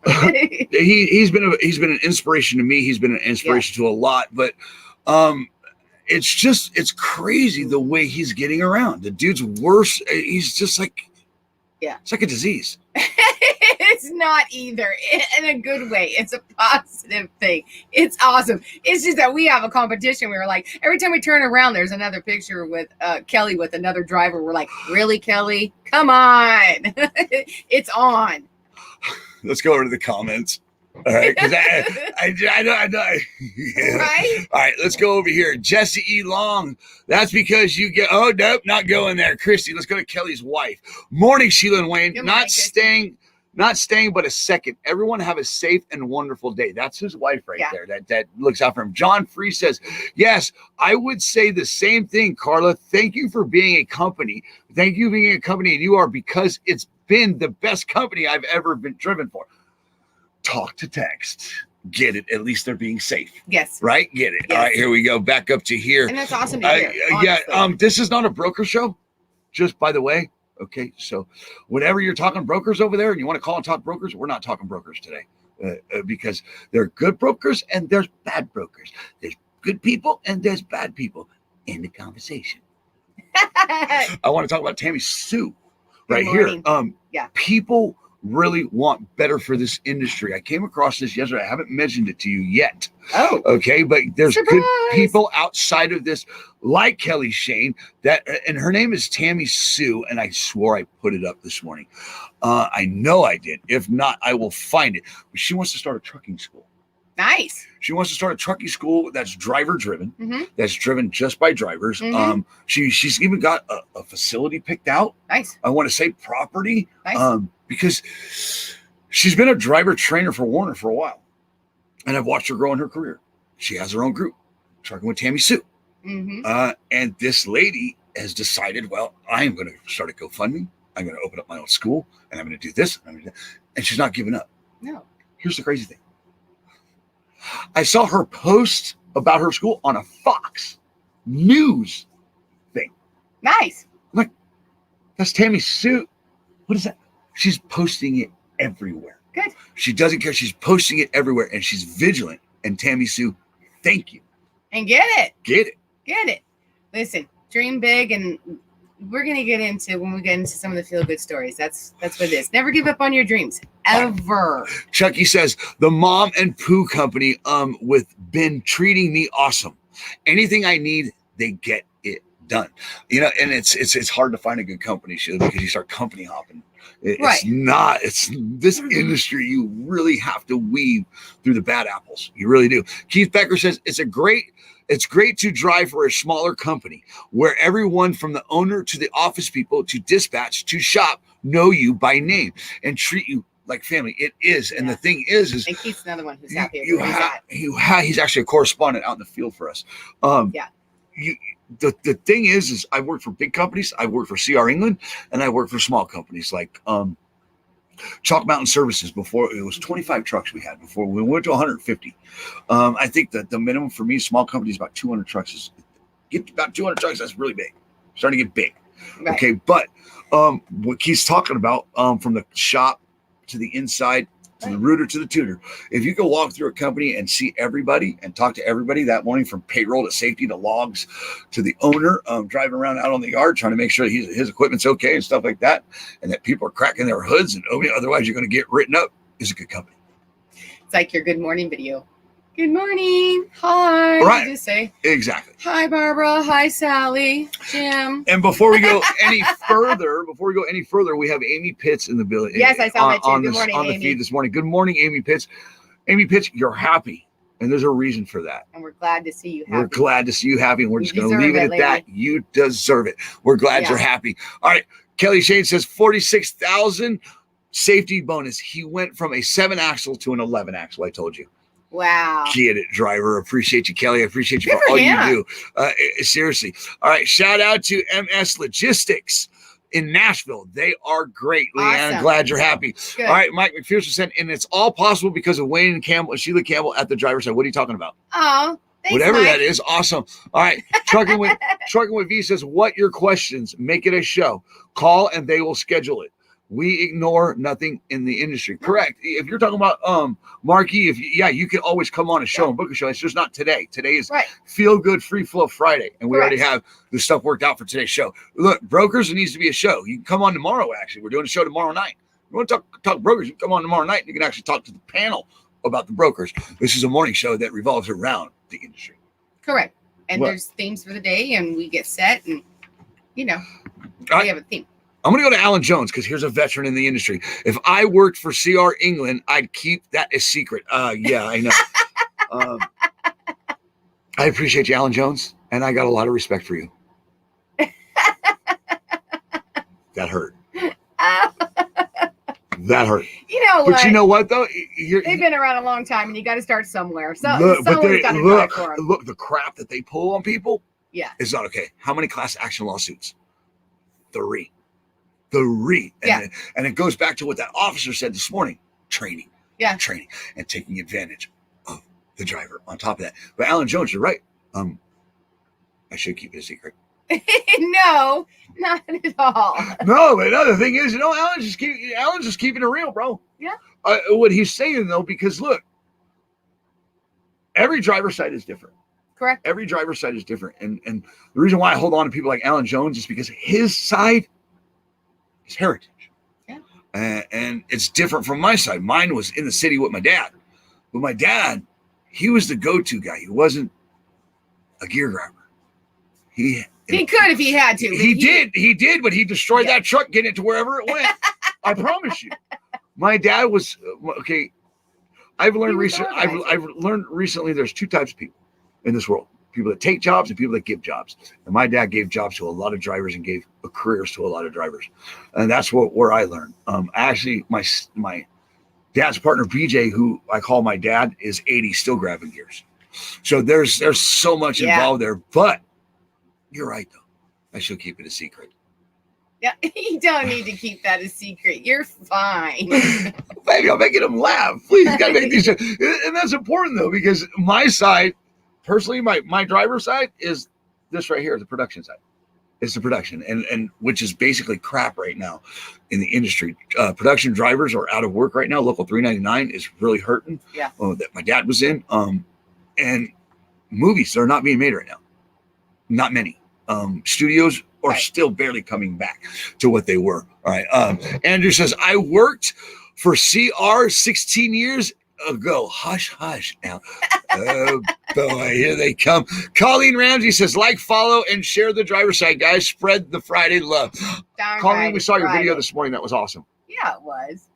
He's been an inspiration to me. He's been an inspiration to a lot, but it's crazy the way he's getting around. The dude's worse. He's just like, it's like a disease. It's not either in a good way. It's a positive thing. It's awesome. It's just that we have a competition. We were like, every time we turn around, there's another picture with Kelly with another driver. We're like, really, Kelly? Come on. It's on. Let's go over to the comments. All right, because I know. Yeah. Right? All right, let's go over here. Jesse E. Long. That's because you get. Oh nope, not going there. Christy, let's go to Kelly's wife. Morning, Sheila and Wayne. Good Not morning, staying, but a second. Everyone have a safe and wonderful day. That's his wife right there. That looks out for him. John Free says, yes, I would say the same thing, Carla. Thank you for being a company. Thank you for being a company, and you are, because it's been the best company I've ever been driven for. Talk to text. Get it. At least they're being safe. Yes. Right? Get it. Yes. All right, here we go. Back up to here. And that's awesome to hear. This is not a broker show, just by the way. Okay, so whenever you're talking brokers over there and you want to call and talk brokers, we're not talking brokers today because there are good brokers and there's bad brokers. There's good people and there's bad people in the conversation. I want to talk about Tammy Sue right here. People really want better for this industry. I came across this yesterday. I haven't mentioned it to you yet. Oh. Okay, but there's Surprise. good people outside of this, like Kelly Shane, and her name is Tammy Sue, and I swore I put it up this morning. I know I did. If not, I will find it. But she wants to start a trucking school. Nice. She wants to start a trucking school that's driver driven, Mm-hmm. that's driven just by drivers. Mm-hmm. She's even got a facility picked out. Nice. I want to say property. Nice. Because she's been a driver trainer for Warner for a while. And I've watched her grow in her career. She has her own group, Trucking with Tammy Sue. Mm-hmm. And this lady has decided, well, I am going to start a GoFundMe. I'm going to open up my own school, and I'm going to do this. And she's not giving up. No. Here's the crazy thing. I saw her post about her school on a Fox News thing. Nice. I'm like, that's Tammy Sue. What is that? She's posting it everywhere. Good. She doesn't care. She's posting it everywhere, and she's vigilant. And Tammy Sue, thank you. And get it. Get it. Get it. Listen, dream big, and we're gonna get into when we get into some of the feel-good stories. That's what it is. Never give up on your dreams. Ever. Chucky says the Mom and Poo Company with been treating me awesome. Anything I need, they get it done. You know, and it's hard to find a good company, Sheila, because you start company hopping. It's this industry. You really have to weave through the bad apples. You really do. Keith Becker says it's great to drive for a smaller company where everyone from the owner to the office people to dispatch to shop know you by name and treat you like family. It is. And the thing is and Keith's another one who's happy. He's actually a correspondent out in the field for us. The thing is I worked for big companies. I worked for CR England, and I worked for small companies like Chalk Mountain Services. Before it was 25 trucks we had before we went to 150. I think that the minimum for me, small companies, about 200 trucks. Get about 200 trucks. That's really big. Starting to get big. Right. Okay, but what Keith's talking about from the shop to the inside, to the rooter to the tutor. If you go walk through a company and see everybody and talk to everybody that morning, from payroll to safety to logs to the owner, driving around out on the yard trying to make sure his equipment's okay and stuff like that, and that people are cracking their hoods and opening, otherwise you're going to get written up, is a good company. It's like your good morning video. Good morning. Hi. Right. You just say Exactly. hi, Barbara. Hi, Sally. Jim. And before we go any further, we have Amy Pitts in the building. Yes, I saw that too. Good morning, on the Amy. feed this morning. Good morning, Amy Pitts. Amy Pitts, you're happy, and there's a reason for that. And we're glad to see you happy. We're glad to see you happy, and we're just going to leave it at lady. that. You deserve it. We're glad you're happy. All right. Kelly Shane says 46,000 safety bonus. He went from a 7-axle to an 11-axle. I told you. Wow. Get it, driver. Appreciate you, Kelly. I appreciate you Good for all him. you do. Seriously. All right. Shout out to MS Logistics in Nashville. They are great, Leanne. Awesome. Glad you're happy. Good. All right. Mike McPherson said, and it's all possible because of Wayne Campbell and Sheila Campbell at the driver's side. What are you talking about? Oh, thanks, Whatever Mike. that is. Awesome. All right. Trucking with V says, what your questions? Make it a show. Call and they will schedule it. We ignore nothing in the industry. Correct. If you're talking about Marky, you can always come on a show and book a show. It's just not today. Today is Feel Good Free Flow Friday, and we already have the stuff worked out for today's show. Look, brokers, it needs to be a show. You can come on tomorrow. Actually, we're doing a show tomorrow night. You want to talk brokers? You can come on tomorrow night, and you can actually talk to the panel about the brokers. This is a morning show that revolves around the industry. Correct. And there's themes for the day, and we get set, and we have a theme. I'm going to go to Alan Jones because here's a veteran in the industry. If I worked for CR England, I'd keep that a secret. Yeah, I know. I appreciate you, Alan Jones, and I got a lot of respect for you. That hurt. That hurt. You know but what? You know what, though? They've been around a long time, and you got to start somewhere. So someone's got to drive for them. Look, the crap that they pull on people is not okay. How many class action lawsuits? 3. And it goes back to what that officer said this morning. Training. Training and taking advantage of the driver on top of that. But Alan Jones, you're right. I should keep it a secret. No, not at all. No, but another thing is, Alan's just keeping it real, bro. Yeah. What he's saying though, because look, every driver's side is different. Correct. Every driver's side is different. And the reason why I hold on to people like Alan Jones is because his side is heritage. Yeah. And it's different from my side. Mine was in the city with my dad. But my dad, he was the go-to guy. He wasn't a gear grabber. He could if he had to. He did, but he destroyed that truck, getting it to wherever it went. I promise you. My dad was okay. I've learned recently there's 2 types of people in this world. People that take jobs and people that give jobs. And my dad gave jobs to a lot of drivers and gave careers to a lot of drivers. And that's where I learned. Actually, my dad's partner, BJ, who I call my dad, is 80, still grabbing gears. So there's so much involved there. But you're right, though. I should keep it a secret. Yeah, you don't need to keep that a secret. You're fine. Baby, I'm making them laugh. Please, gotta make these. And that's important, though, because my side, personally, my driver's side is this right here, the production side. It's the production, and which is basically crap right now in the industry. Production drivers are out of work right now. Local 399 is really hurting. Yeah. That my dad was in. And movies are not being made right now. Not many. Studios are still barely coming back to what they were. All right. Andrew says, I worked for CR 16 years ago. Hush, hush now. Oh boy, here they come. Colleen Ramsey says, like, follow, and share the driver's side, guys. Spread the Friday love. Colleen, we saw your video this morning. That was awesome. Yeah, it was.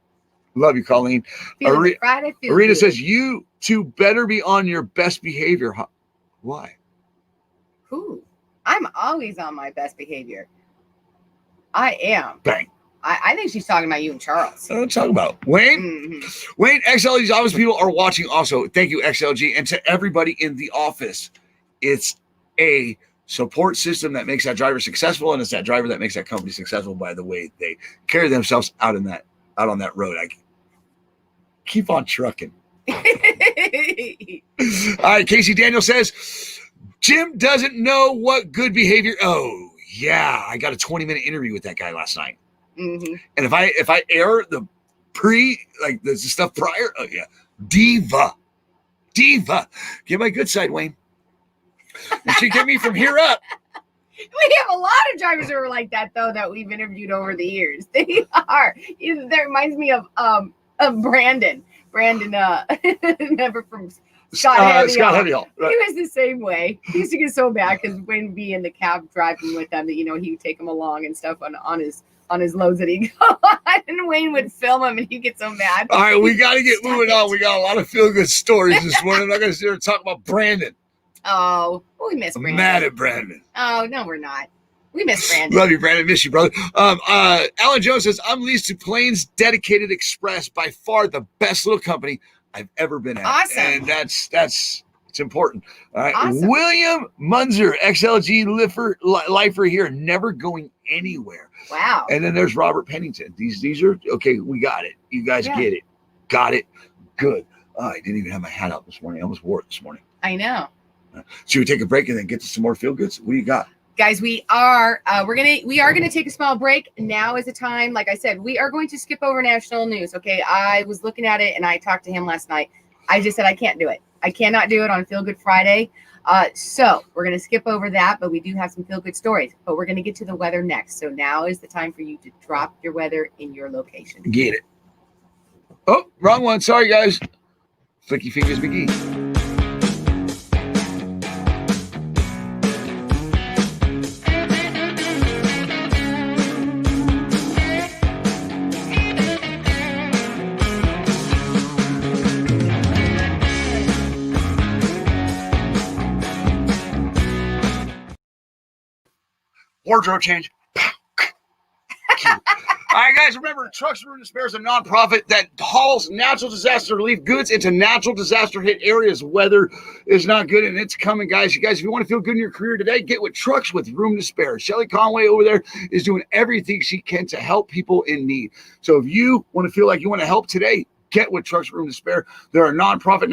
Love you, Colleen. Arena says, you two better be on your best behavior. Why? Who? I'm always on my best behavior. I am. Bang. I think she's talking about you and Charles. Let's talk about Wayne. Mm-hmm. Wayne, XLG's office people are watching also. Thank you, XLG. And to everybody in the office, it's a support system that makes that driver successful, and it's that driver that makes that company successful by the way they carry themselves out on that road. I keep on trucking. All right, Casey Daniel says, Jim doesn't know what good behavior. Oh, yeah. I got a 20-minute interview with that guy last night. Mm-hmm. And if I air the the stuff prior, oh yeah, diva, get my good side, Wayne. And she get me from here up. We have a lot of drivers who are like that, though, that we've interviewed over the years. They are. That reminds me of Brandon. Remember from Scott Heavyhall. Right. He was the same way. He used to get so bad because Wayne would be in the cab driving with them that he would take them along and stuff on his loads that he'd go on, and Wayne would film him, and he'd get so mad. All right, we got to get moving on. We got a lot of feel-good stories this morning. I'm not going to sit here and talk about Brandon. Oh, we miss Brandon. I'm mad at Brandon. Oh, no, we're not. We miss Brandon. Love you, Brandon. Miss you, brother. Alan Jones says, I'm leased to Plains Dedicated Express, by far the best little company. I've ever been at. Awesome. And that's it's important. All right. Awesome. William Munzer, XLG lifer here, never going anywhere. Wow. And then there's Robert Pennington. These are okay. We got it. You guys get it. Got it. Good. I didn't even have my hat out this morning. I almost wore it this morning. I know. Should we take a break and then get to some more feel goods? What do you got? Guys, we are gonna take a small break. Now is the time. Like I said, we are going to skip over national news. Okay, I was looking at it and I talked to him last night. I just said I can't do it. I cannot do it on Feel Good Friday. So we're gonna skip over that, but we do have some feel good stories. But we're gonna get to the weather next. So now is the time for you to drop your weather in your location. Get it. Oh, wrong one. Sorry, guys. Flicky Fingers McGee. Wardrobe change. All right, guys, remember, Trucks Room to Spare is a nonprofit that hauls natural disaster relief goods into natural disaster hit areas. Weather is not good, and it's coming, guys. You guys, if you want to feel good in your career today, get with Trucks with Room to Spare. Shelly Conway over there is doing everything she can to help people in need. So if you want to feel like you want to help today, get with Trucks Room to Spare. They're a nonprofit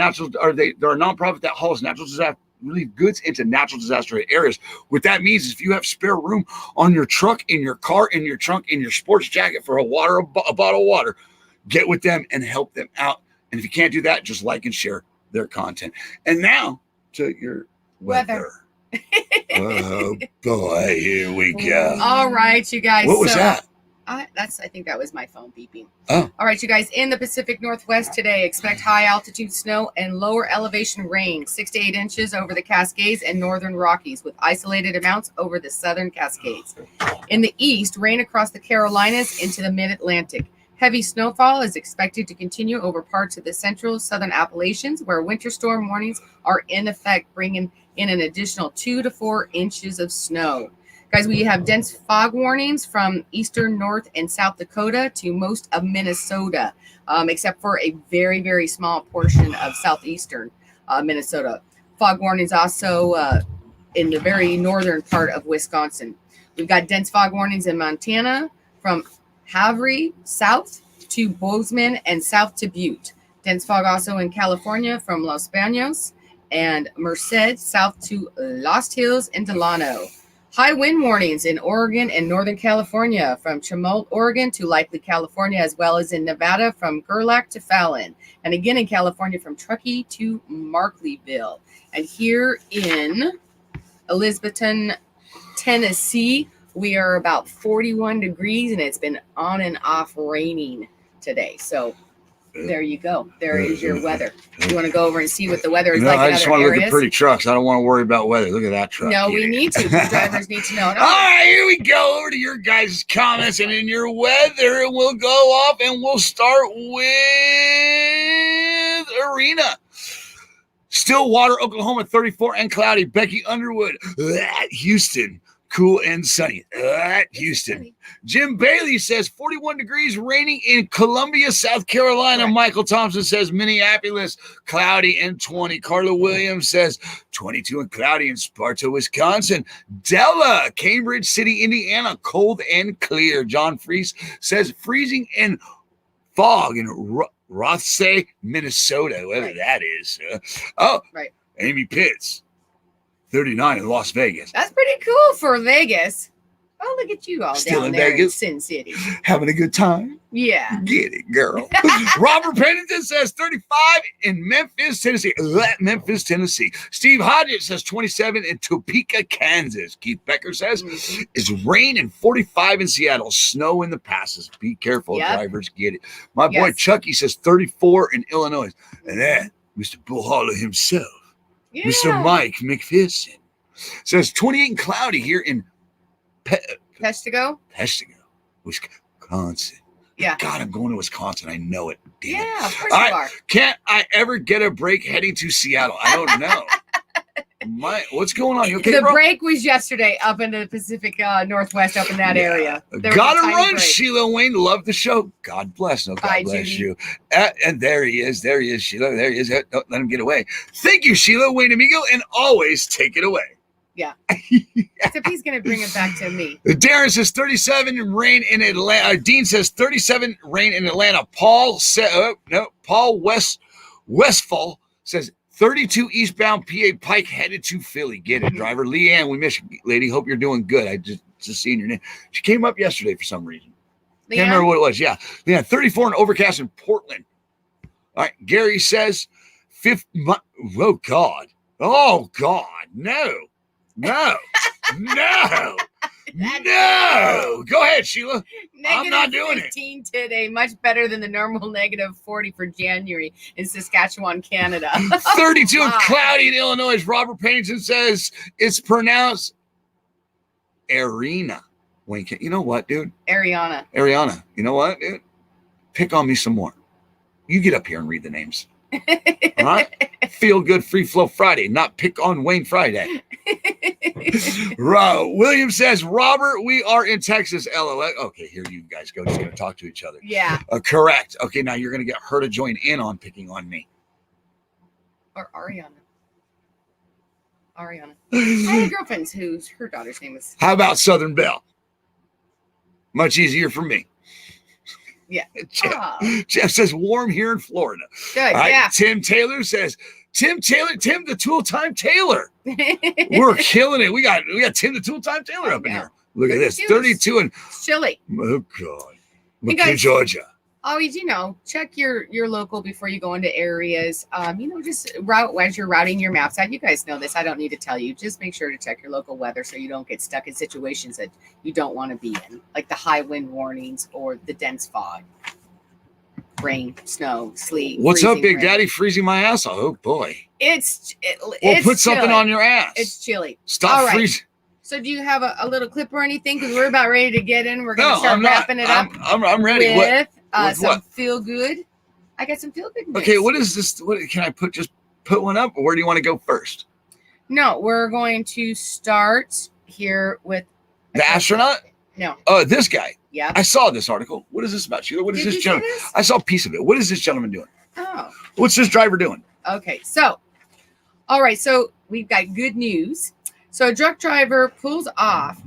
they're a nonprofit that hauls natural disaster relief goods into natural disaster areas. What that means is if you have spare room on your truck, in your car, in your trunk, in your sports jacket for a bottle of water, get with them and help them out. And if you can't do that, just like and share their content. And now to your weather. Oh boy, here we go. All right, you guys. What was that? I think that was my phone beeping. Oh. All right, you guys. In the Pacific Northwest today, expect high altitude snow and lower elevation rain, 6 to 8 inches over the Cascades and Northern Rockies, with isolated amounts over the Southern Cascades. In the east, rain across the Carolinas into the mid-Atlantic. Heavy snowfall is expected to continue over parts of the central southern Appalachians, where winter storm warnings are in effect, bringing in an additional 2 to 4 inches of snow. Guys, we have dense fog warnings from eastern North and South Dakota to most of Minnesota, except for a very, very small portion of southeastern Minnesota. Fog warnings also in the very northern part of Wisconsin. We've got dense fog warnings in Montana from Havre south to Bozeman and south to Butte. Dense fog also in California from Los Banos and Merced south to Lost Hills and Delano. High wind warnings in Oregon and Northern California from Chemult, Oregon to Likely, California, as well as in Nevada from Gerlach to Fallon. And again in California from Truckee to Markleeville. And here in Elizabethton, Tennessee, we are about 41 degrees and it's been on and off raining today. So there you go. There is your weather. You want to go over and see what the weather is like in other areas? I just want to look at pretty trucks. I don't want to worry about weather. Look at that truck. No, we need to. The drivers need to know. No. All right, here we go. Over to your guys' comments and in your weather. And we'll go off and we'll start with Arena. Stillwater, Oklahoma, 34 and cloudy. Becky Underwood, Houston, cool and sunny. Houston. Jim Bailey says 41 degrees, raining in Columbia, South Carolina. Right. Michael Thompson says Minneapolis, cloudy and 20. Carla Williams says 22 and cloudy in Sparta, Wisconsin. Della, Cambridge City, Indiana, cold and clear. John Freese says freezing and fog in Rothsay, Minnesota, whatever that is. Right. Amy Pitts, 39 in Las Vegas. That's pretty cool for Vegas. Oh, look at you all Still down in there Vegas? in Sin City. Having a good time? Yeah. Get it, girl. Robert Pennington says 35 in Memphis, Tennessee. Memphis, Tennessee. Steve Hodges says 27 in Topeka, Kansas. Keith Becker says it's rain and 45 in Seattle. Snow in the passes. Be careful, drivers. Get it. My boy Chucky says 34 in Illinois. And then Mr. Bull Holler himself, Mr. Mike McPherson, says 28 and cloudy here in Peshtigo, Wisconsin. Yeah. God, I'm going to Wisconsin. I know it. Damn yeah, it. of course you are. Can't I ever get a break heading to Seattle? I don't know. What's going on? You okay, the bro? break was yesterday up in the Pacific Northwest, up in that area. There was Gotta a tiny run, break. Sheila Wayne. Love the show. God bless. No, God Bye, bless Judy. you. And there he is. There he is, Sheila. There he is. Don't let him get away. Thank you, Sheila Wayne Amigo, and always take it away. Yeah. Except he's going to bring it back to me. Darren says 37 rain in Atlanta. Dean says 37 rain in Atlanta. Paul said, Paul Westfall says 32 eastbound PA Pike headed to Philly. Get it, driver. Leanne, we miss you, lady. Hope you're doing good. I just seen your name. She came up yesterday for some reason. Can't remember what it was. Yeah. Leanne, 34 and overcast in Portland. All right. Gary says, oh, God. Oh, God. No. No. No. No. Go ahead, Sheila. I'm not doing it. -15 today, much better than the normal -40 for January in Saskatchewan, Canada. 32 and cloudy in Illinois. Robert Pennington says it's pronounced Arena. Wayne, you know what, dude? Ariana. You know what, dude? Pick on me some more. You get up here and read the names. All right? Feel good free flow Friday, not pick on Wayne Friday. William says, Robert, we are in Texas, LOL. Okay, here you guys go. Just going to talk to each other. Yeah. Correct. Okay, now you're going to get her to join in on picking on me. Or Ariana. I had a girlfriend whose her daughter's name was. How about Southern Belle? Much easier for me. Yeah. Jeff says warm here in Florida. Good, right, yeah. Tim Taylor says, Tim the Tool Time Taylor. We're killing it. We got Tim the Tool Time Taylor up in here. Look at this. 32 and chilly. Oh God. Hey guys, Georgia. Always, check your local before you go into areas. Just as you're routing your maps out. You guys know this. I don't need to tell you. Just make sure to check your local weather so you don't get stuck in situations that you don't want to be in, like the high wind warnings or the dense fog, rain, snow, sleet. What's up, Big rain. Daddy? Freezing my ass off. Oh boy. It's put something on your ass. It's chilly. Stop freezing. So do you have a little clip or anything? Because we're about ready to get in. We're going to start wrapping it up. I'm ready. With some what? feel good. I got some feel good. Okay, what is this? What can I just put one up, or where do you want to go first? No, we're going to start here with the astronaut. No. This guy. Yeah. I saw this article. What is this about, Sheila? What is this gentleman? I saw a piece of it. What is this gentleman doing? Oh. What's this driver doing? Okay, so, all right, so we've got good news. So a truck driver pulls off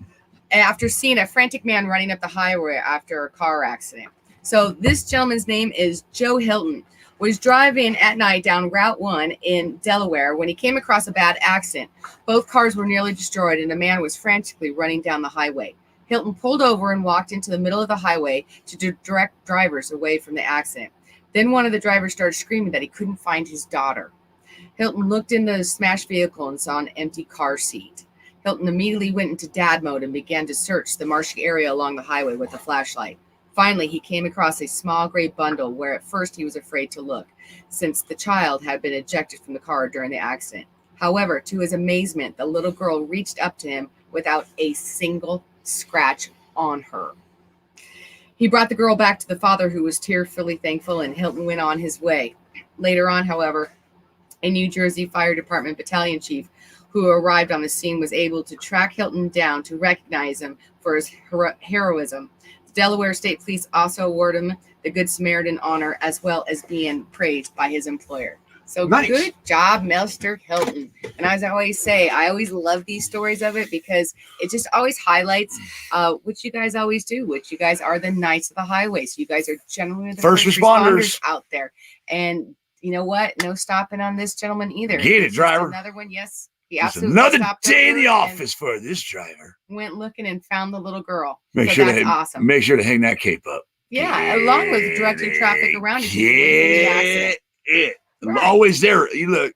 after seeing a frantic man running up the highway after a car accident. So this gentleman's name is Joe Hilton, was driving at night down Route 1 in Delaware when he came across a bad accident. Both cars were nearly destroyed and a man was frantically running down the highway. Hilton pulled over and walked into the middle of the highway to direct drivers away from the accident. Then one of the drivers started screaming that he couldn't find his daughter. Hilton looked into the smashed vehicle and saw an empty car seat. Hilton immediately went into dad mode and began to search the marshy area along the highway with a flashlight. Finally, he came across a small gray bundle where at first he was afraid to look, since the child had been ejected from the car during the accident. However, to his amazement, the little girl reached up to him without a single scratch on her. He brought the girl back to the father, who was tearfully thankful, and Hilton went on his way. Later on, however, a New Jersey Fire Department battalion chief who arrived on the scene was able to track Hilton down to recognize him for his heroism. The Delaware State Police also awarded him the Good Samaritan honor, as well as being praised by his employer. So nice. Good job, Mr. Hilton. And as I always say, I always love these stories of it because it just always highlights what you guys always do, which you guys are the knights of the highway. So you guys are generally the first responders out there. And you know what? No stopping on this gentleman either. Get it, driver. Another one, yes. It's another day in the office for this driver. Went looking and found the little girl. Make sure to hang that cape up. Yeah, along with directing traffic around you. Yeah. Right. Always there. You look.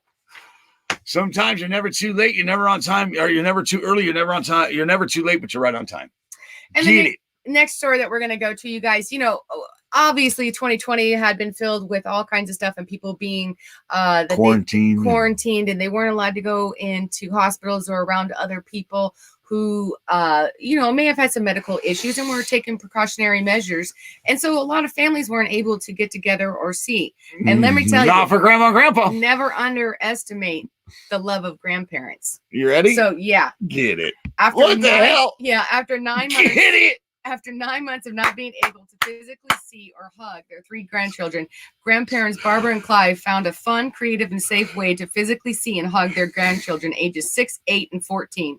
Sometimes you're never too late. You're never on time. Or you're never too early. You're never on time. You're never too late, but you're right on time. And the next story that we're going to go to, you guys, obviously 2020 had been filled with all kinds of stuff and people being quarantined and they weren't allowed to go into hospitals or around other people who may have had some medical issues and were taking precautionary measures. And so a lot of families weren't able to get together or see. And let me tell you, not for grandma and grandpa. Never underestimate the love of grandparents. You ready? So yeah. Get it. What the hell? Yeah, after 9 months. Get it. After 9 months of not being able to physically see or hug their 3 grandchildren, grandparents Barbara and Clive found a fun, creative, and safe way to physically see and hug their grandchildren ages 6, 8, and 14.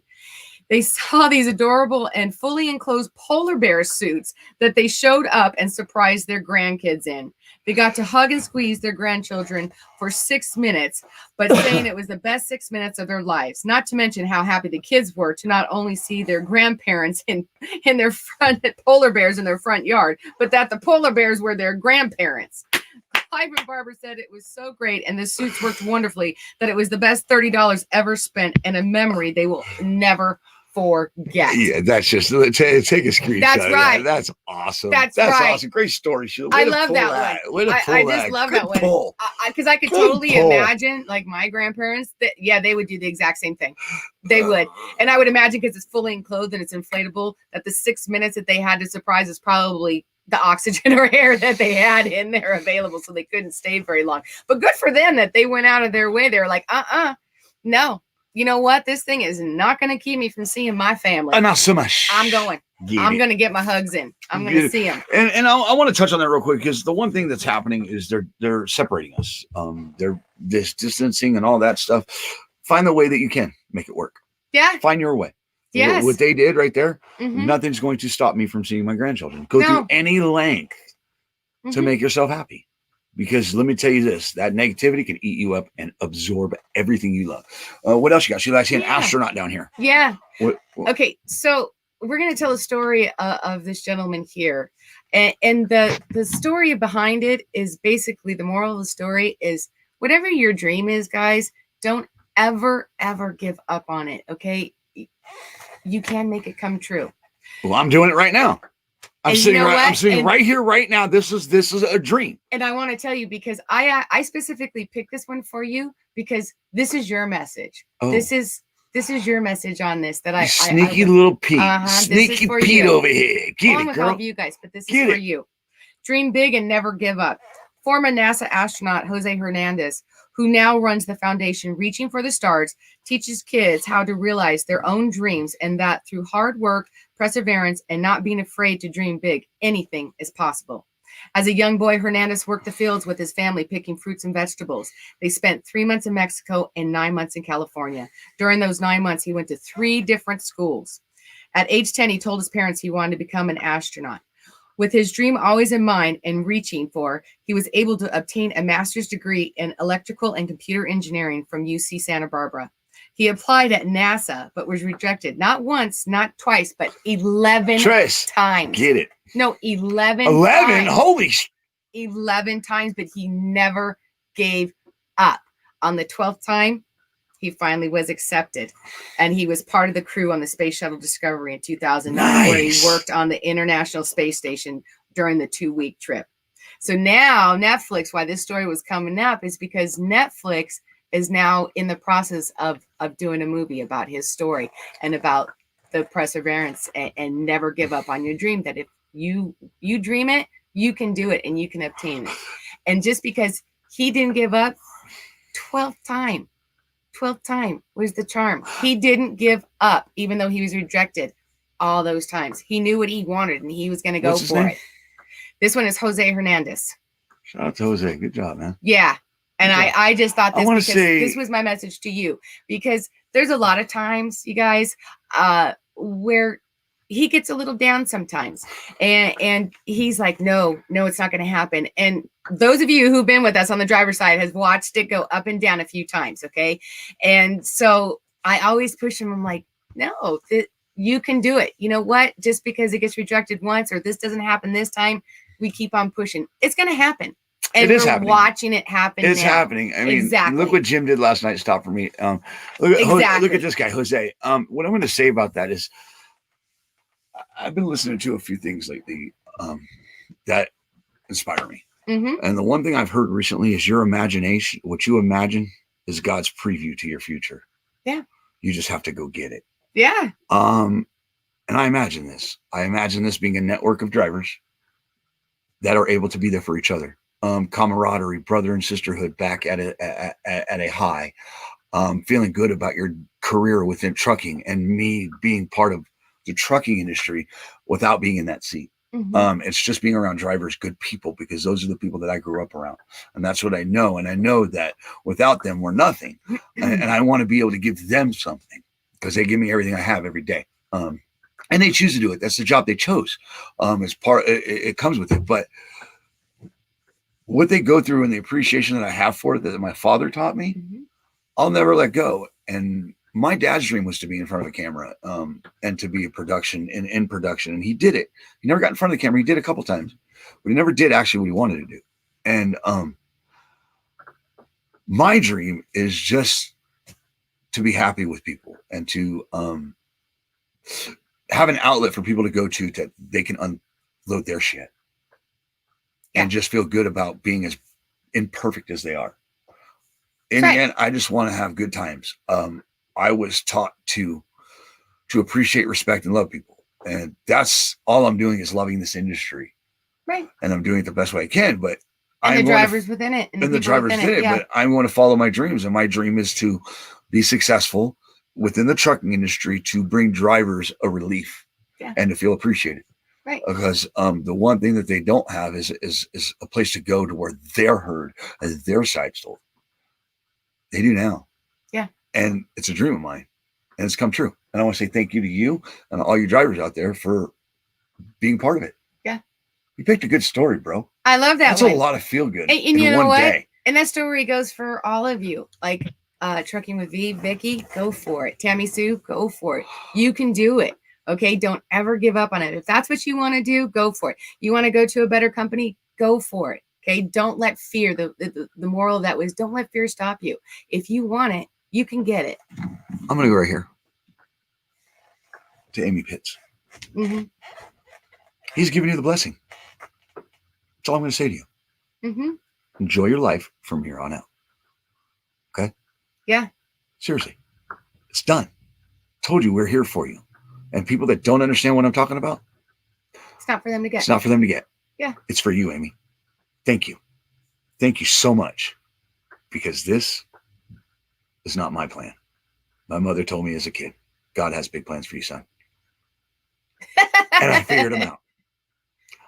They saw these adorable and fully enclosed polar bear suits that they showed up and surprised their grandkids in. They got to hug and squeeze their grandchildren for 6 minutes, but saying it was the best 6 minutes of their lives. Not to mention how happy the kids were to not only see their grandparents in their front polar bears in their front yard, but that the polar bears were their grandparents. Clive and Barbara said it was so great and the suits worked wonderfully that it was the best $30 ever spent and a memory they will never forget. Yeah, that's just take a screenshot. That's right. That's awesome. That's right. Awesome. Great story, Sheila. I love that one. I just love that one. Because I could totally imagine, like my grandparents, they would do the exact same thing. They would, and I would imagine because it's fully enclosed and it's inflatable, that the 6 minutes that they had to surprise is probably the oxygen or air that they had in there available, so they couldn't stay very long. But good for them that they went out of their way. They were like, no. You know what? This thing is not going to keep me from seeing my family. Not so much. I'm going. I'm going to get my hugs in. I'm going to see them. And I want to touch on that real quick because the one thing that's happening is they're separating us. They're this distancing and all that stuff. Find the way that you can make it work. Yeah. Find your way. Yes. What they did right there, mm-hmm. Nothing's going to stop me from seeing my grandchildren. Go through any length to make yourself happy. Because let me tell you this, that negativity can eat you up and absorb everything you love. What else you got? Sheila, I see an astronaut down here. Yeah. What? Okay, so we're going to tell a story of this gentleman here. And the story behind it is basically, the moral of the story is, whatever your dream is, guys, don't ever give up on it, okay? You can make it come true. Well, I'm doing it right now. I'm sitting right here, right now. This is a dream. And I want to tell you, because I specifically picked this one for you because this is your message. Oh. This is your message on this that I sneaky little Pete, sneaky Pete over here. Get it, girl. All of you guys, but this is for you. Dream big and never give up. Former NASA astronaut Jose Hernandez, who now runs the foundation Reaching for the Stars, teaches kids how to realize their own dreams, and that through hard work, perseverance, and not being afraid to dream big, anything is possible. As a young boy, Hernandez worked the fields with his family picking fruits and vegetables. They spent 3 months in Mexico and 9 months in California. During those 9 months, he went to 3 different schools. At age 10, he told his parents he wanted to become an astronaut. With his dream always in mind and reaching for, he was able to obtain a master's degree in electrical and computer engineering from UC Santa Barbara. He applied at NASA, but was rejected not once, not twice, but 11 times. Get it? No, 11 11? times. Holy 11 times, but he never gave up. On the 12th time, he finally was accepted, and he was part of the crew on the Space Shuttle Discovery in 2009, where he worked on the International Space Station during the 2-week trip. So now Netflix, why this story was coming up, is because Netflix is now in the process of doing a movie about his story and about the perseverance and never give up on your dream, that if you dream it, you can do it and you can obtain it. And just because he didn't give up, 12th time was the charm. He didn't give up, even though he was rejected all those times. He knew what he wanted, and he was going to go for it. This one is Jose Hernandez. Shout out to Jose. Good job, man. Yeah. And I just thought this was my message to you, because there's a lot of times, you guys, where he gets a little down sometimes, and he's like, no, it's not going to happen. And those of you who've been with us on the driver's side has watched it go up and down a few times. Okay. And so I always push him. I'm like, no, you can do it. You know what? Just because it gets rejected once, or this doesn't happen this time, we keep on pushing. It's going to happen. And we're watching it happen. It's happening. I mean, look what Jim did last night. Stop for me. Look at this guy, Jose. What I'm going to say about that is, I've been listening to a few things lately that inspire me. Mm-hmm. And the one thing I've heard recently is your imagination, what you imagine is God's preview to your future. Yeah. You just have to go get it. Yeah. And I imagine this. I imagine this being a network of drivers that are able to be there for each other. Camaraderie, brother and sisterhood back at a high. Feeling good about your career within trucking and me being part of the trucking industry without being in that seat. Mm-hmm. It's just being around drivers, good people, because those are the people that I grew up around. And that's what I know. And I know that without them, we're nothing. And I want to be able to give them something because they give me everything I have every day. And they choose to do it. That's the job they chose. It comes with it. But what they go through and the appreciation that I have for it that my father taught me, Mm-hmm. I'll never let go. And my dad's dream was to be in front of a camera and to be in production. And he did it. He never got in front of the camera. He did a couple times, but he never did actually what he wanted to do. And my dream is just to be happy with people and to have an outlet for people to go to that they can unload their shit and just feel good about being as imperfect as they are. In the end, I just want to have good times. I was taught to appreciate, respect, and love people. And that's all I'm doing is loving this industry. Right. And I'm doing it the best way I can. But and the drivers within it. And the drivers within it. But I want to follow my dreams. And my dream is to be successful within the trucking industry to bring drivers a relief and to feel appreciated. Right. Because the one thing that they don't have is a place to go to where they're heard and their side's told. They do now. Yeah. And it's a dream of mine. And it's come true. And I want to say thank you to you and all you drivers out there for being part of it. Yeah. You picked a good story, bro. I love that. That's a lot of feel good. And you know one what? Day. And that story goes for all of you. Like Trucking with V, Vicky, go for it. Tammy Sue, go for it. You can do it. Okay. Don't ever give up on it. If that's what you want to do, go for it. You want to go to a better company, go for it. Okay. Don't let fear, the moral of that was don't let fear stop you. If you want it, you can get it. I'm going to go right here to Amy Pitts. Mm-hmm. He's giving you the blessing. That's all I'm going to say to you. Mm-hmm. Enjoy your life from here on out. Okay? Yeah. Seriously. It's done. Told you we're here for you. And people that don't understand what I'm talking about, it's not for them to get. It's not for them to get. Yeah. It's for you, Amy. Thank you. Thank you so much. Because this is not my plan. My mother told me as a kid, God has big plans for you, son. And I figured them out.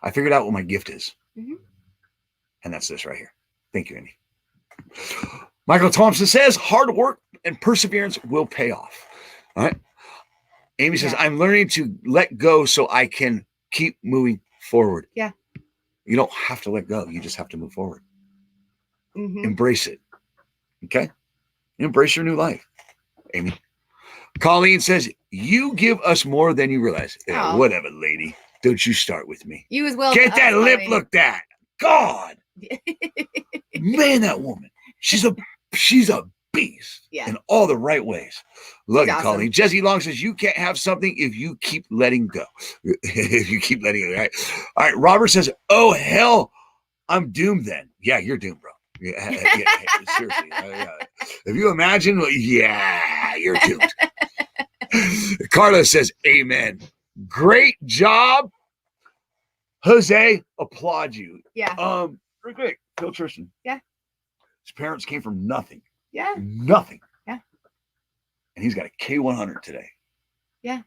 I figured out what my gift is. Mm-hmm. And that's this right here. Thank you, Amy. Michael Thompson says, hard work and perseverance will pay off. All right. Amy says, I'm learning to let go so I can keep moving forward. Yeah. You don't have to let go. You just have to move forward. Mm-hmm. Embrace it. Okay? Embrace your new life, Amy. Colleen says, you give us more than you realize. Yeah, whatever, lady. Don't you start with me. You as well. Get that lip looked at. God. Man, that woman. She's a beast in all the right ways. Love you, awesome. Colleen. Jesse Long says, you can't have something if you keep letting go. If you keep letting go, right? All right. Robert says, oh, hell, I'm doomed then. Yeah, you're doomed, bro. Yeah, seriously. If you imagine, you're doomed. Carla says, amen. Great job. Jose, applaud you. Yeah. Real quick, Phil Tristan. Yeah. His parents came from nothing. Yeah. Nothing. Yeah. And he's got a K100 today. Yeah.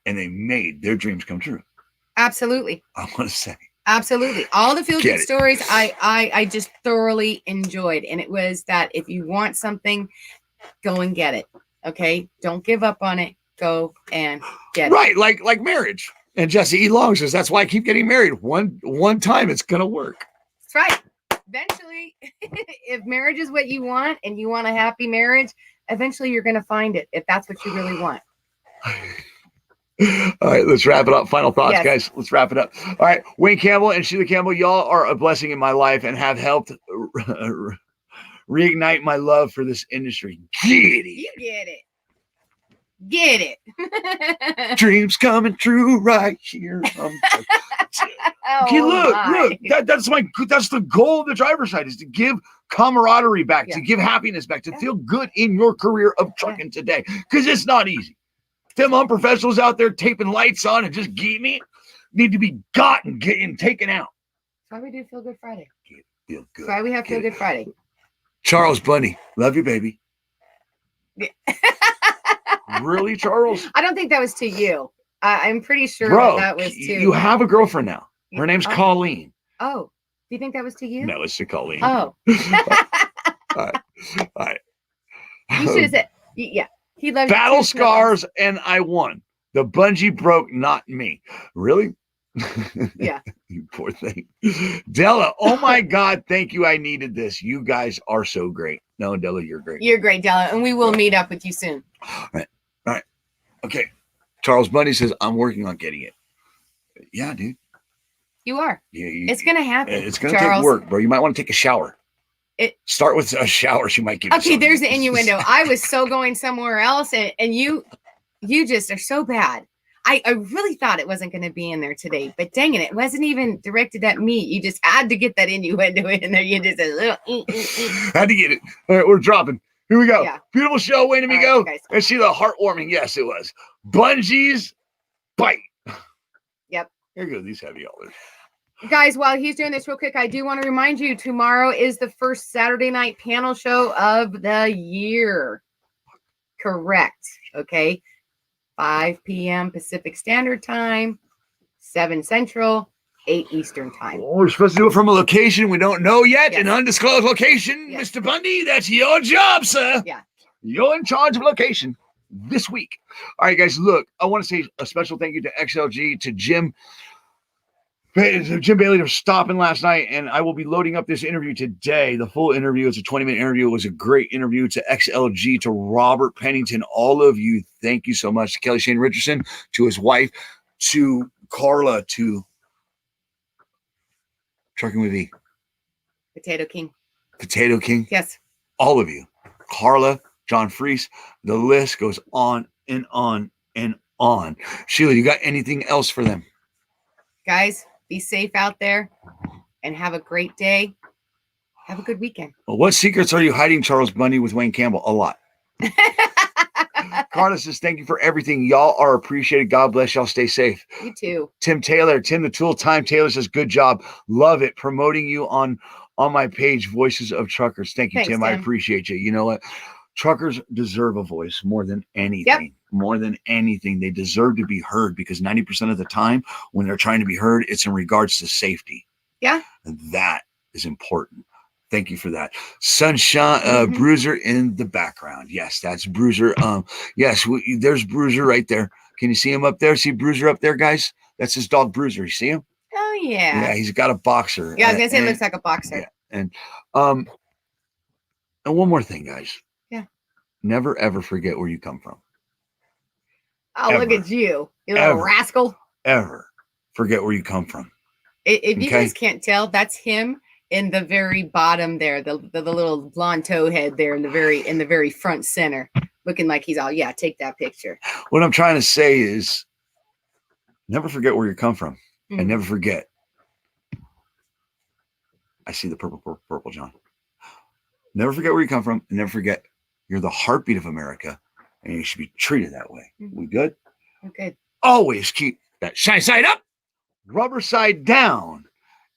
And they made their dreams come true. Absolutely. I want to say. Absolutely. All the feel-good stories I just thoroughly enjoyed. And it was that if you want something, go and get it. Okay? Don't give up on it. Go and get it. Right. Like marriage. And Jesse E. Long says, that's why I keep getting married. One time it's going to work. That's right. Eventually, if marriage is what you want and you want a happy marriage, eventually you're going to find it if that's what you really want. All right, let's wrap it up. Final thoughts, guys. Let's wrap it up. All right, Wayne Campbell and Sheila Campbell, y'all are a blessing in my life and have helped reignite my love for this industry. Get it. You get it. Get it. Dreams coming true right here. Okay, look. my. That's the goal of the driver's side, is to give camaraderie back, to give happiness back, to feel good in your career of trucking today. Because it's not easy. Them unprofessionals out there taping lights on and just getting it need to be gotten, getting taken out. That's why we do Feel Good Friday. Feel good. That's why we have Feel Good Friday. Charles Bunny, love you, baby. Yeah. Really, Charles? I don't think that was to you. I'm pretty sure Bro, that was to you have a girlfriend now. Her name's Colleen. Oh, do you think that was to you? No, it's to Colleen. Oh. All right. You should have said, yeah. He loves Battle scars, and I won. The bungee broke, not me. Really? Yeah. You poor thing. Della, oh my God, thank you. I needed this. You guys are so great. No, Della, you're great. You're great, Della, and we will meet up with you soon. All right. Okay. Charles Bunny says, I'm working on getting it. Yeah, dude. You are. Yeah, it's going to happen. It's going to take work, bro. You might want to take a shower. Start with a shower. She might give you Okay, there's the innuendo. I was so going somewhere else, and you just are so bad. I really thought it wasn't going to be in there today, but dang it wasn't even directed at me. You just had to get that innuendo in there. You just a little. Had to get it. All right, we're dropping. Here we go. Yeah. Beautiful show. Way to me go. Right, and see the heartwarming. Yes, it was. Bungees bite. Yep. Here go these heavy haulers. Guys, while he's doing this real quick, I do want to remind you, tomorrow is the first Saturday night panel show of the year. Correct. Okay. 5 p.m. Pacific Standard Time, 7 Central, 8 Eastern Time. Oh, we're supposed to do it from a location we don't know yet, an undisclosed location. Yes. Mr. Bundy, that's your job, sir. Yeah. You're in charge of location this week. All right, guys, look, I want to say a special thank you to XLG, to Jim Bailey for stopping last night, and I will be loading up this interview today. The full interview, it's a 20-minute interview. It was a great interview. To XLG, to Robert Pennington, all of you, thank you so much. To Kelly Shane Richardson, to his wife, to Carla, to Trucking with E. Potato King. Yes. All of you. Carla, John Freese, the list goes on and on and on. Sheila, you got anything else for them? Guys, be safe out there and have a great day. Have a good weekend. Well, what secrets are you hiding, Charles Bundy, with Wayne Campbell? A lot. Carla says, thank you for everything. Y'all are appreciated. God bless y'all. Stay safe. You too. Tim the Tool Time Taylor says, good job. Love it. Promoting you on my page, Voices of Truckers. Thank you, Thanks, Tim. I appreciate you. You know what? Truckers deserve a voice more than anything. Yep. More than anything, they deserve to be heard, because 90% of the time when they're trying to be heard, it's in regards to safety. Yeah. And that is important. Thank you for that. Sunshine, Bruiser in the background. Yes, that's Bruiser. Yes, there's Bruiser right there. Can you see him up there? See Bruiser up there, guys? That's his dog, Bruiser. You see him? Oh, yeah. Yeah, he's got a boxer. Yeah, I was going to say it looks like a boxer. Yeah, and one more thing, guys. Yeah. Never, ever forget where you come from. Oh, ever. Look at you little rascal. Ever forget where you come from. If you guys can't tell, that's him in the very bottom there, the little blonde towhead there in the very front center, looking like he's all, yeah, take that picture. What I'm trying to say is never forget where you come from, and never forget. I see the purple, John. Never forget where you come from, and never forget you're the heartbeat of America, and you should be treated that way. We good? We're good. Always keep that shine side up, rubber side down.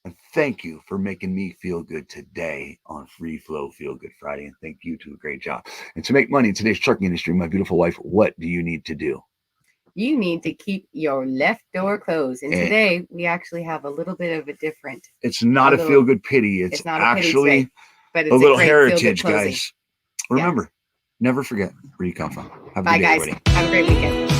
And thank you for making me feel good today on Free Flow Feel Good Friday. And thank you to a great job. And to make money in today's trucking industry, my beautiful wife, what do you need to do? You need to keep your left door closed. And today we actually have a little bit of a different. It's not a feel good pity. It's not actually a, pity but it's a little heritage, guys. Remember, never forget where you come from. Have a good day, guys. everybody. Have a great weekend.